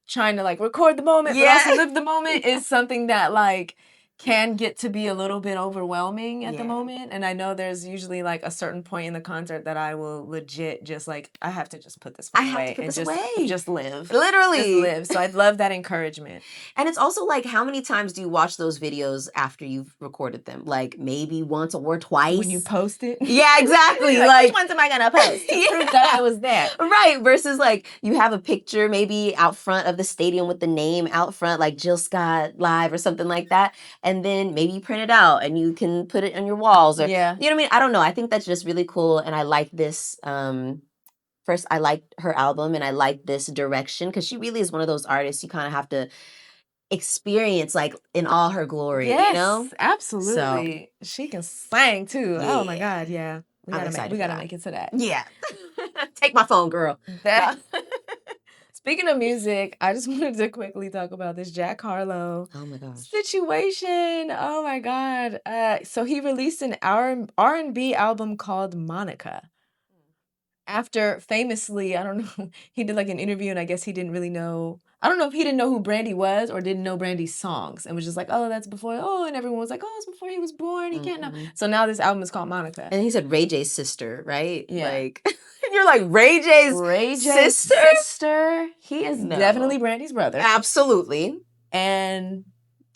trying to like record the moment but also live the moment is something that like can get to be a little bit overwhelming at the moment. And I know there's usually like a certain point in the concert that I will legit just like, I have to just put this away and just live. Literally. Just live. So I'd love that encouragement. And it's also like, how many times do you watch those videos after you've recorded them? Like maybe once or twice. When you post it? Yeah, exactly. like, which ones am I going to post to prove that I was there? Right. Versus like you have a picture maybe out front of the stadium with the name out front, like Jill Scott Live or something like that. And then maybe you print it out and you can put it on your walls. Or, you know what I mean? I don't know. I think that's just really cool. And I like this. First, I like her album and I like this direction because she really is one of those artists you kind of have to experience like in all her glory. Yes, absolutely. So, she can sing too. Yeah. Oh my God. Yeah. We gotta make it to that. Yeah. Take my phone, girl. Speaking of music, I just wanted to quickly talk about this Jack Harlow situation. Oh my God. So he released an R&B album called Monica. After famously, I don't know, he did like an interview and I guess he didn't really know. I don't know if he didn't know who Brandy was or didn't know Brandy's songs and was just like, oh, that's before, and everyone was like, oh, it's before he was born. He can't know. So now this album is called Monica. And he said Ray J's sister, right? Yeah. Like, you're like, Ray J's sister? He is definitely Brandy's brother. Absolutely. And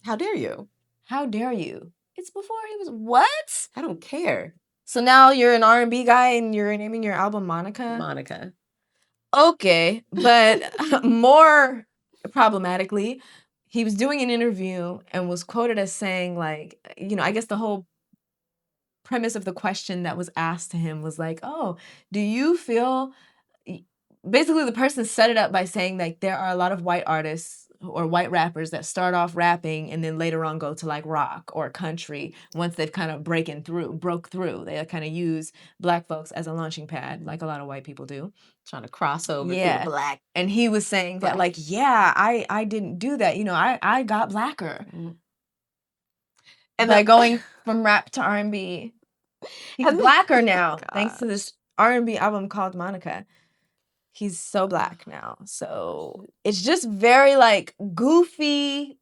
How dare you? How dare you? It's before he was what? I don't care. So now you're an R&B guy and you're naming your album Monica? Monica. Okay, but more problematically, he was doing an interview and was quoted as saying, like, I guess the whole premise of the question that was asked to him was like, oh, do you feel... Basically, the person set it up by saying, like, there are a lot of white artists or white rappers that start off rapping and then later on go to, like, rock or country once they've kind of broke through. They kind of use Black folks as a launching pad, like a lot of white people do. Trying to cross over to the Black. And he was saying that, like, yeah, I didn't do that. I got Blacker. And by going from rap to R&B. He's Blacker now, thanks to this R&B album called Monica. He's so Black now. So it's just very, like, goofy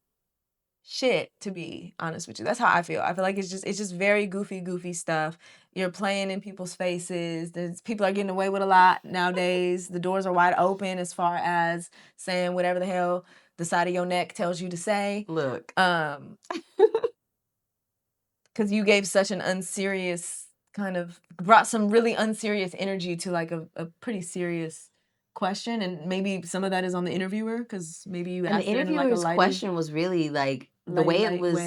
shit, to be honest with you. That's how I feel. I feel like it's just very goofy stuff. You're playing in people's faces. People are getting away with a lot nowadays. The doors are wide open as far as saying whatever the hell the side of your neck tells you to say. Look. Because you gave such an unserious brought some really unserious energy to, like, a pretty serious question, and maybe some of that is on the interviewer, because maybe you asked the interviewer's question was really, like, the way it was.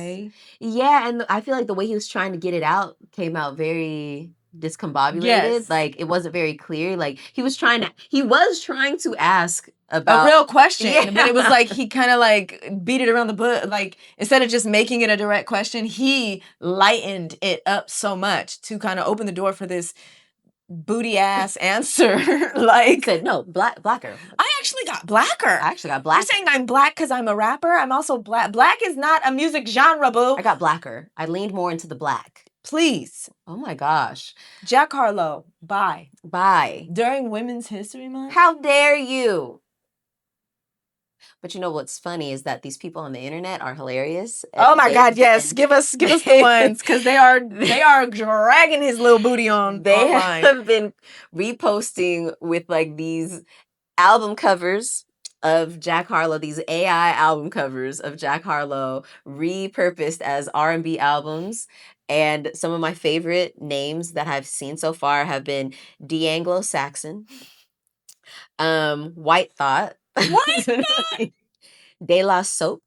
Yeah, and I feel like the way he was trying to get it out came out very discombobulated. Yes. Like, it wasn't very clear. Like, he was trying to ask a about real question, but it was like he kind of, like, beat it around the bush. Like, instead of just making it a direct question, he lightened it up so much to kind of open the door for this booty ass answer. Like, he said, no, Blacker. I actually got Blacker. I actually got Blacker. You're saying I'm Black because I'm a rapper? I'm also Black. Black is not a music genre, boo. I got Blacker. I leaned more into the Black. Please. Oh my gosh. Jack Harlow, bye. Bye. During Women's History Month? How dare you? But you know what's funny is that these people on the internet are hilarious. Oh my God, yes. Give us the ones, because they are dragging his little booty on. They online. have been reposting with, like, these album covers of Jack Harlow, these AI album covers of Jack Harlow repurposed as R&B albums. And some of my favorite names that I've seen so far have been De-Anglo-Saxon, White Thought, White Thought, De La Soap,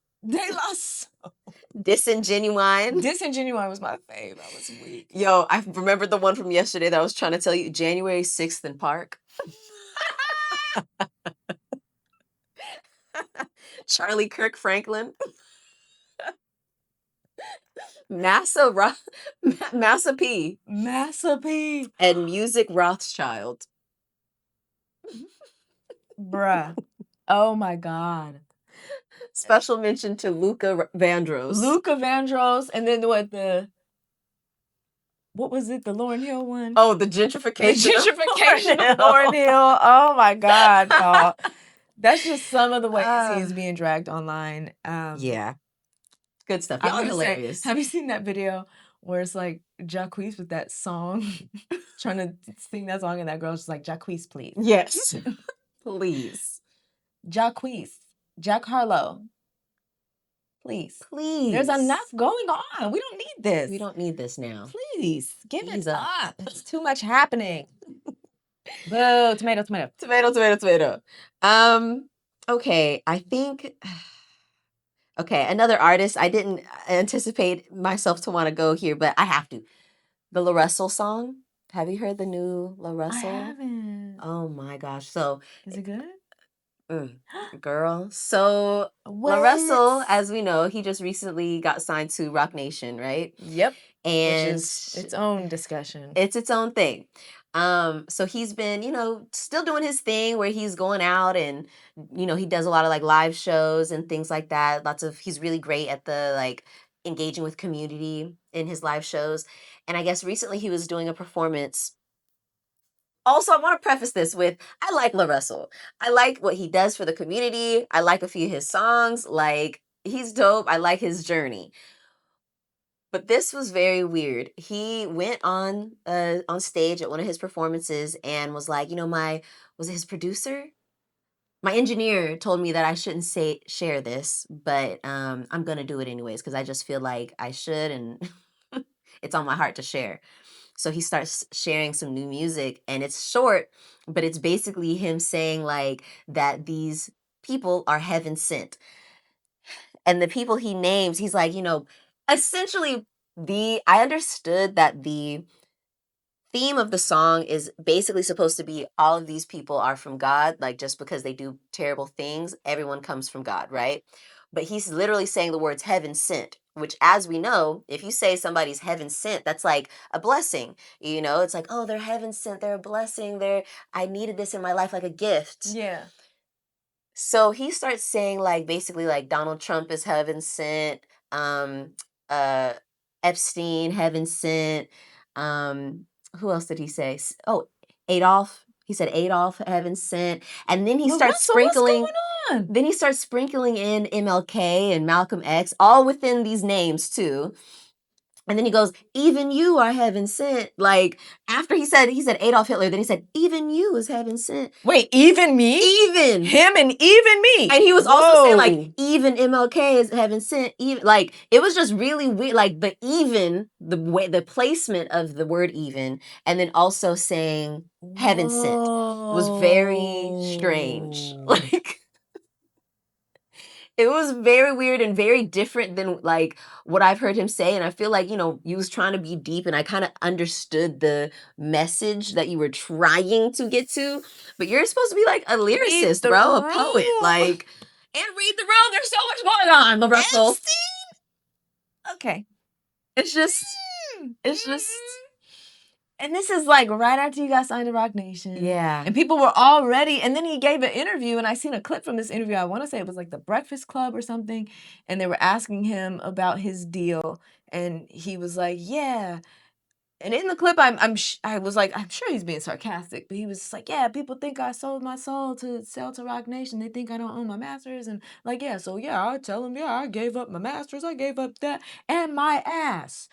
Disingenuine. Disingenuine was my fave. I was weak. Yo, I remember the one from yesterday that I was trying to tell you. January 6th in Park. Charlie Kirk Franklin. Massa P. Massa P. And Music Rothschild. Bruh. Oh my God. Special mention to Luca Vandross. Luca Vandross, and then what was it? The Lauryn Hill one? Oh, the gentrification. The gentrification of Lauryn Hill. Oh my God, Paul. That's just some of the ways he's being dragged online. Yeah. Good stuff. Y'all are hilarious. Have you seen that video where it's like Jacquees with that song, trying to sing that song, and that girl's just like, Jacquees, please. Yes. Please. Jacquees. Jack Harlow. Please. There's enough going on. We don't need this. We don't need this now. Please. Give it up. It's too much happening. Boo. Tomato. Tomato. Okay. I think... Okay, another artist. I didn't anticipate myself to want to go here, but I have to. The LaRussell song. Have you heard the new LaRussell? I haven't. Oh my gosh. So... Is it good? Girl. So LaRussell, as we know, he just recently got signed to Roc Nation, right? Yep. And which is its own discussion. It's its own thing. So he's been, still doing his thing where he's going out and, he does a lot of, like, live shows and things like that. He's really great at the, like, engaging with community in his live shows. And I guess recently he was doing a performance. Also, I want to preface this with, I like LaRussell. I like what he does for the community. I like a few of his songs. Like, he's dope. I like his journey. But this was very weird. He went on stage at one of his performances and was like, was it his producer? My engineer told me that I shouldn't share this, but I'm gonna do it anyways because I just feel like I should, and it's on my heart to share. So he starts sharing some new music, and it's short, but it's basically him saying like that these people are heaven sent, and the people he names, he's like, essentially I understood that the theme of the song is basically supposed to be all of these people are from God, like just because they do terrible things, everyone comes from God, right? But he's literally saying the words heaven sent, which, as we know, if you say somebody's heaven sent, that's like a blessing. It's like, oh, they're heaven sent, they're a blessing, I needed this in my life like a gift. Yeah. So he starts saying like basically like Donald Trump is heaven sent, uh Epstein heaven sent, who else did he say? Oh, Adolf. He said Adolf heaven sent. And then he starts sprinkling what's going on? Then he starts sprinkling in MLK and Malcolm X all within these names too. And then he goes, even you are heaven sent. Like after he said Adolf Hitler, then he said, even you is heaven sent. Wait, even me? Even him and even me. And he was also saying like even MLK is heaven sent. Even like it was just really weird. Like the placement of the word even, and then also saying heaven sent was very strange. Like it was very weird and very different than like what I've heard him say. And I feel like, he was trying to be deep, and I kind of understood the message that you were trying to get to. But you're supposed to be like a lyricist, bro, a poet. Like, and read the room. There's so much going on, LaRussell. Okay. It's just and this is like right after you got signed to Rock Nation. Yeah. And people were all ready. And then he gave an interview, and I seen a clip from this interview. I want to say it was like the Breakfast Club or something. And they were asking him about his deal. And he was like, yeah. And in the clip, I was like, I'm sure he's being sarcastic, but he was just like, yeah, people think I sold my soul to sell to Rock Nation. They think I don't own my masters. And like, yeah, so yeah, I tell them, yeah, I gave up my masters. I gave up that and my ass.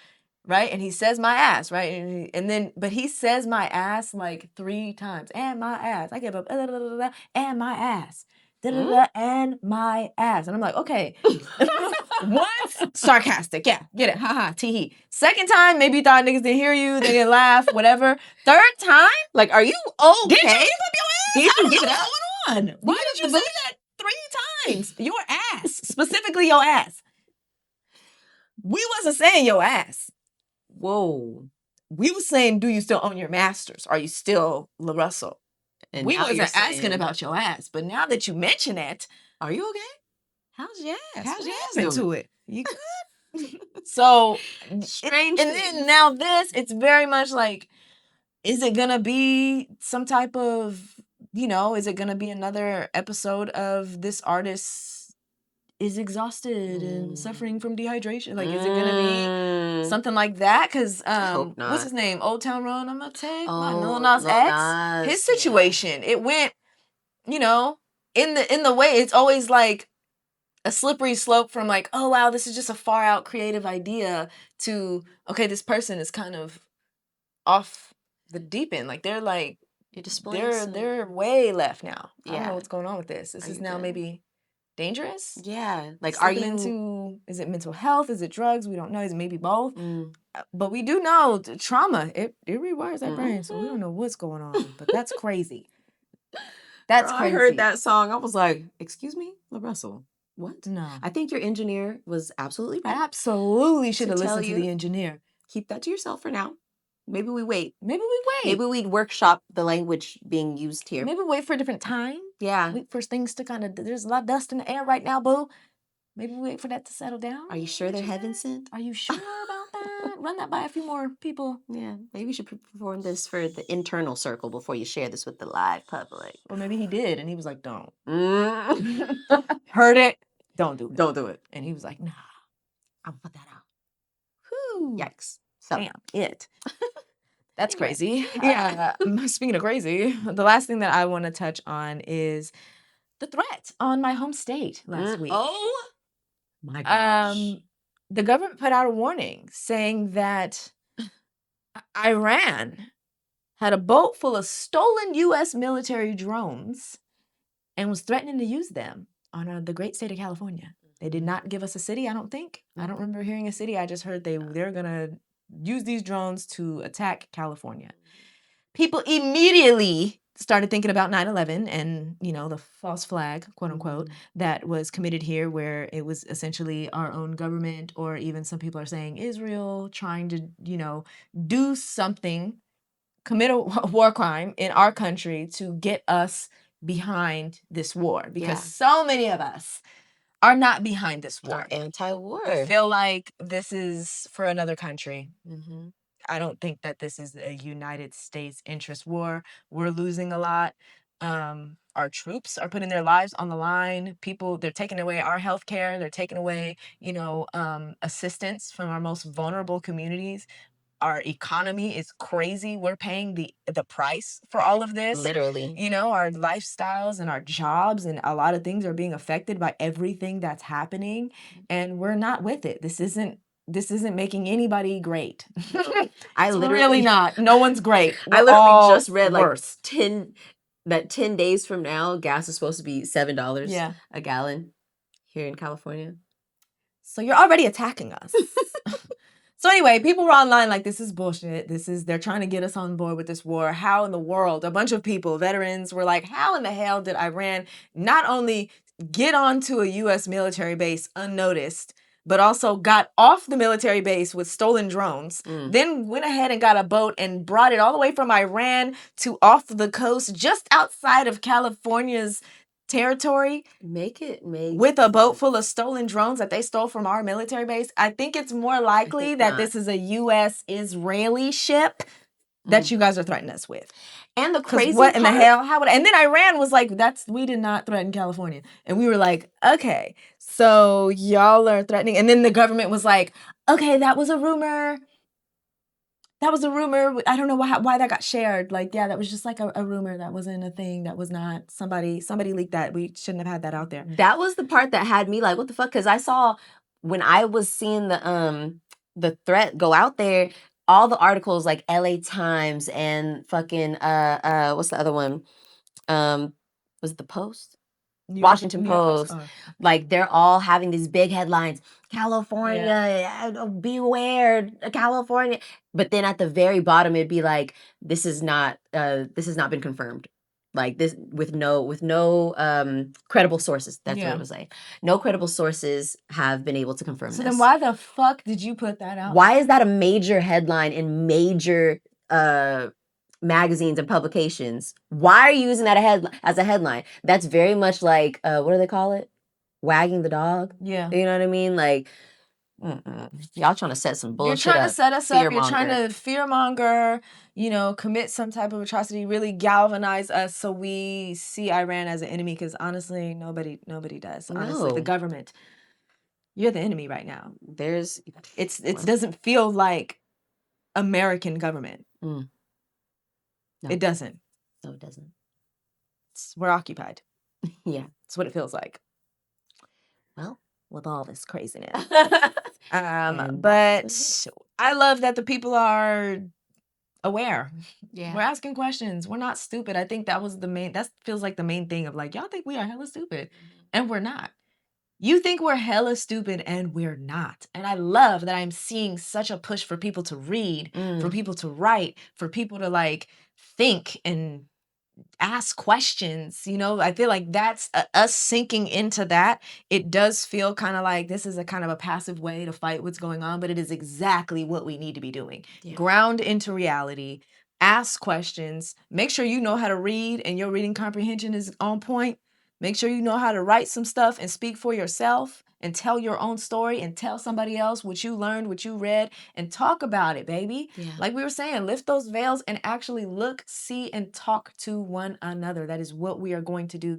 Right? And he says my ass, right? But he says my ass like 3 times. And my ass. I gave up and my ass. And my ass. And I'm like, okay. Once, sarcastic. Yeah, get it. Haha, tee-hee. Second time, maybe you thought niggas didn't hear you. They didn't laugh, whatever. Third time, like, are you okay? Did you give up your ass? Did you give it up? What's going on? Why did you say that 3 times? Your ass. Specifically your ass. We wasn't saying your ass. Whoa. We was saying, do you still own your masters? Are you still LaRussell? And we wasn't asking about your ass. But now that you mention it, are you okay? How's your ass? How's your ass doing? To it? You good? So strange. And then now this, it's very much like, is it gonna be some type of, is it gonna be another episode of this artist is exhausted and suffering from dehydration? Like, is it gonna be something like that? Because what's his name? Old Town Road. I'm gonna take my Lil Nas X. His situation. It went, in the way. It's always like a slippery slope from like, oh wow, this is just a far out creative idea to, okay, this person is kind of off the deep end. Like they're like, they're way left now. I don't know what's going on with this. This is now maybe dangerous. Yeah. Like, is it mental health? Is it drugs? We don't know. Is it maybe both? But we do know trauma, it rewires that brain. So we don't know what's going on, but that's crazy. That's crazy. I heard that song. I was like, excuse me, LaRussell. What? No. I think your engineer was absolutely right. I absolutely should have listened to the engineer. Keep that to yourself for now. Maybe we wait. Maybe we workshop the language being used here. Maybe wait for a different time. Yeah. Wait for things to kind of, there's a lot of dust in the air right now, boo. Maybe wait for that to settle down. Are you sure they're heaven sent? Are you sure about that? Run that by a few more people. Yeah. Maybe we should perform this for the internal circle before you share this with the live public. Or maybe he did, and he was like, don't. Heard it. Don't do it. Don't do it. And he was like, nah. I'm gonna put that out. Whew. Yikes. So. Damn it. That's crazy. Yeah. Speaking of crazy, the last thing that I want to touch on is the threat on my home state last week. Oh my gosh. The government put out a warning saying that Iran had a boat full of stolen U.S. military drones and was threatening to use them on the great state of California. They did not give us a city, I don't think. I don't remember hearing a city. I just heard they're going to use these drones to attack California. People immediately started thinking about 9/11 and, the false flag, quote unquote, that was committed here, where it was essentially our own government, or even some people are saying Israel, trying to, do something, commit a war crime in our country to get us behind this war, because so many of us are not behind this war. Are anti-war. I feel like this is for another country. I don't think that this is a United States interest war. We're losing a lot. Our troops are putting their lives on the line. They're taking away our health care. They're taking away, assistance from our most vulnerable communities. Our economy is crazy. We're paying the price for all of this. Literally. Our lifestyles and our jobs and a lot of things are being affected by everything that's happening, and we're not with it. This isn't making anybody great. I literally really not. No one's great. I literally just read worse. 10 days from now, gas is supposed to be $7 a gallon here in California. So you're already attacking us. So anyway, people were online like, this is bullshit. They're trying to get us on board with this war. How in the world? A bunch of people, veterans, were like, how in the hell did Iran not only get onto a U.S. military base unnoticed, but also got off the military base with stolen drones, then went ahead and got a boat and brought it all the way from Iran to off the coast just outside of California's territory, with a boat full of stolen drones that they stole from our military base? I think it's more likely that this is a U.S. Israeli ship that you guys are threatening us with. And the crazy what in the hell? And then Iran was like, we did not threaten California. And we were like, okay, so y'all are threatening. And then the government was like, okay, that was a rumor. That was a rumor. I don't know why that got shared. Like, yeah, that was just like a rumor. That wasn't a thing. That was not somebody leaked that. We shouldn't have had that out there. That was the part that had me like, what the fuck? Because I saw when I was seeing the threat go out there, all the articles like LA Times and fucking what's the other one? Was it the Post? Washington Post. Like, they're all having these big headlines. California, beware, California. But then at the very bottom, it'd be like, this has not been confirmed. Like, this with no credible sources. That's what it was like. No credible sources have been able to confirm this. So then why the fuck did you put that out? Why is that a major headline in major magazines and publications? Why are you using that as a headline? That's very much like what do they call it? Wagging the dog. Yeah. You know what I mean? Like, y'all trying to set some bullshit up. You're trying to set us up. You're trying to fearmonger, commit some type of atrocity, really galvanize us so we see Iran as an enemy, because honestly, nobody does. Honestly, the government, you're the enemy right now. It doesn't feel like American government. No. It doesn't. No, it doesn't. We're occupied. Yeah. That's what it feels like. Well, with all this craziness. But I love that the people are aware. Yeah. We're asking questions. We're not stupid. I think that feels like the main thing of like, y'all think we are hella stupid. And we're not. You think we're hella stupid and we're not. And I love that I'm seeing such a push for people to read, for people to write, for people to like think and ask questions. I feel like that's us sinking into that. It does feel kind of like this is a kind of a passive way to fight what's going on, but it is exactly what we need to be doing. Yeah. Ground into reality, ask questions, make sure you know how to read and your reading comprehension is on point. Make sure you know how to write some stuff and speak for yourself and tell your own story and tell somebody else what you learned, what you read, and talk about it, baby. Yeah. Like we were saying, lift those veils and actually look, see, and talk to one another. That is what we are going to do.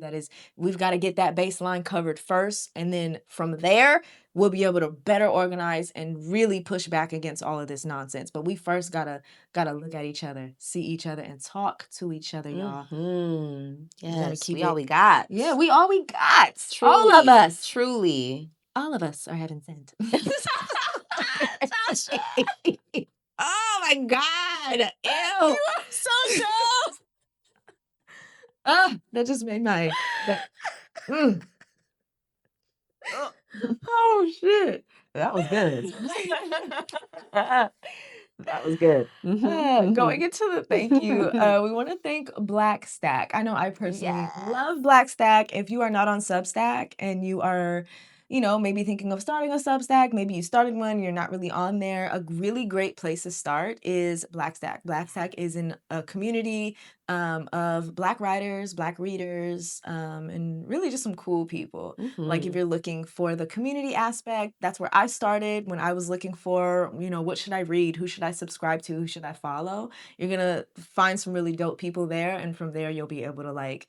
We've got to get that baseline covered first. And then from there, we'll be able to better organize and really push back against all of this nonsense. But we first gotta look at each other, see each other, and talk to each other, y'all. Yes, we all we got. Yeah, we all we got. Truly, all of us. Truly. All of us are heaven sent. Oh my God. Ew. You are so dumb. That just made my... Mm. Oh, shit. That was good. That was good. Going into the thank you, we want to thank Black Stack. I know I personally Yes. love Black Stack. If you are not on Substack and you are, maybe thinking of starting a Substack, maybe you started one, you're not really on there, a really great place to start is Black Stack. Black Stack is in a community of Black writers, Black readers, and really just some cool people. Like if you're looking for the community aspect, that's where I started when I was looking for, what should I read? Who should I subscribe to? Who should I follow? You're going to find some really dope people there. And from there, you'll be able to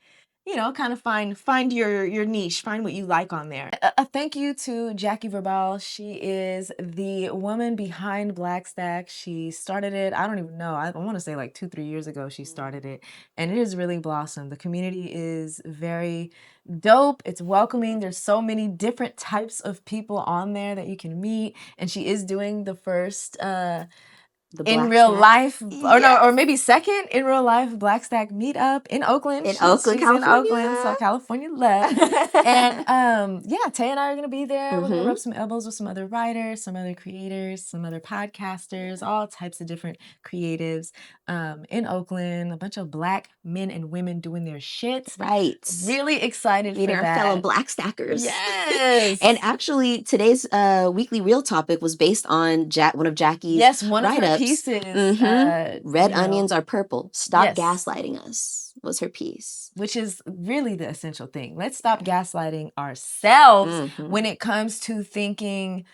kind of find your niche, find what you like on there. A thank you to Jackie Verbal. She is the woman behind Black Stack. She started it, I don't even know, I want to say like 2-3 years ago she started it, and it has really blossomed. The community is very dope. It's welcoming. There's so many different types of people on there that you can meet, and she is doing the first in real life, or maybe second in real life Black Stack meetup in Oakland. She's California. In Oakland, so California love. And Tay and I are gonna be there. We're gonna rub some elbows with some other writers, some other creators, some other podcasters, all types of different creatives in Oakland. A bunch of Black men and women doing their shit. Right. Really excited meeting for our that. fellow Black Stackers. Yes. And actually, today's weekly Reel topic was based on one of Jackie's one of her pieces. Red onions are purple. Stop gaslighting us was her piece. Which is really the essential thing. Let's stop gaslighting ourselves when it comes to thinking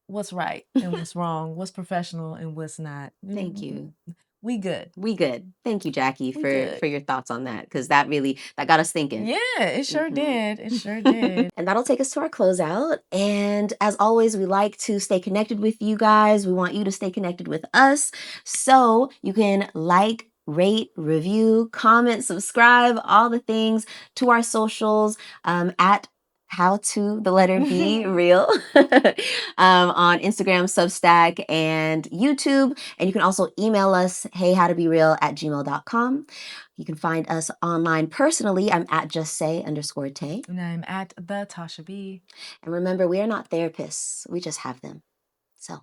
what's right and what's wrong, what's professional and what's not. Thank you. We good. We good. Thank you, Jackie, for your thoughts on that, because that got us thinking. Yeah, it sure did. It sure did. And that'll take us to our closeout. And as always, we like to stay connected with you guys. We want you to stay connected with us. So you can like, rate, review, comment, subscribe, all the things to our socials at heyhowtobereal on Instagram, Substack, and YouTube. And you can also email us, heyhowtobereal@gmail.com. You can find us online personally. I'm at justsay_Tay. And I'm at the Tasha B. And remember, we are not therapists. We just have them. So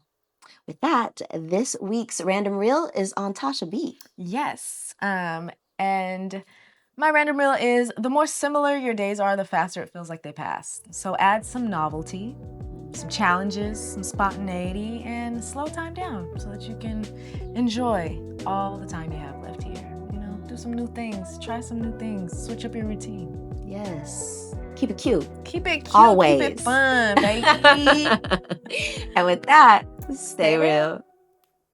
with that, this week's Random Reel is on Tasha B. Yes. And my random reel is, the more similar your days are, the faster it feels like they pass. So add some novelty, some challenges, some spontaneity, and slow time down so that you can enjoy all the time you have left here. Do some new things, try some new things, switch up your routine. Yes. Keep it cute. Keep it cute. Always. Keep it fun, baby. And with that, stay real.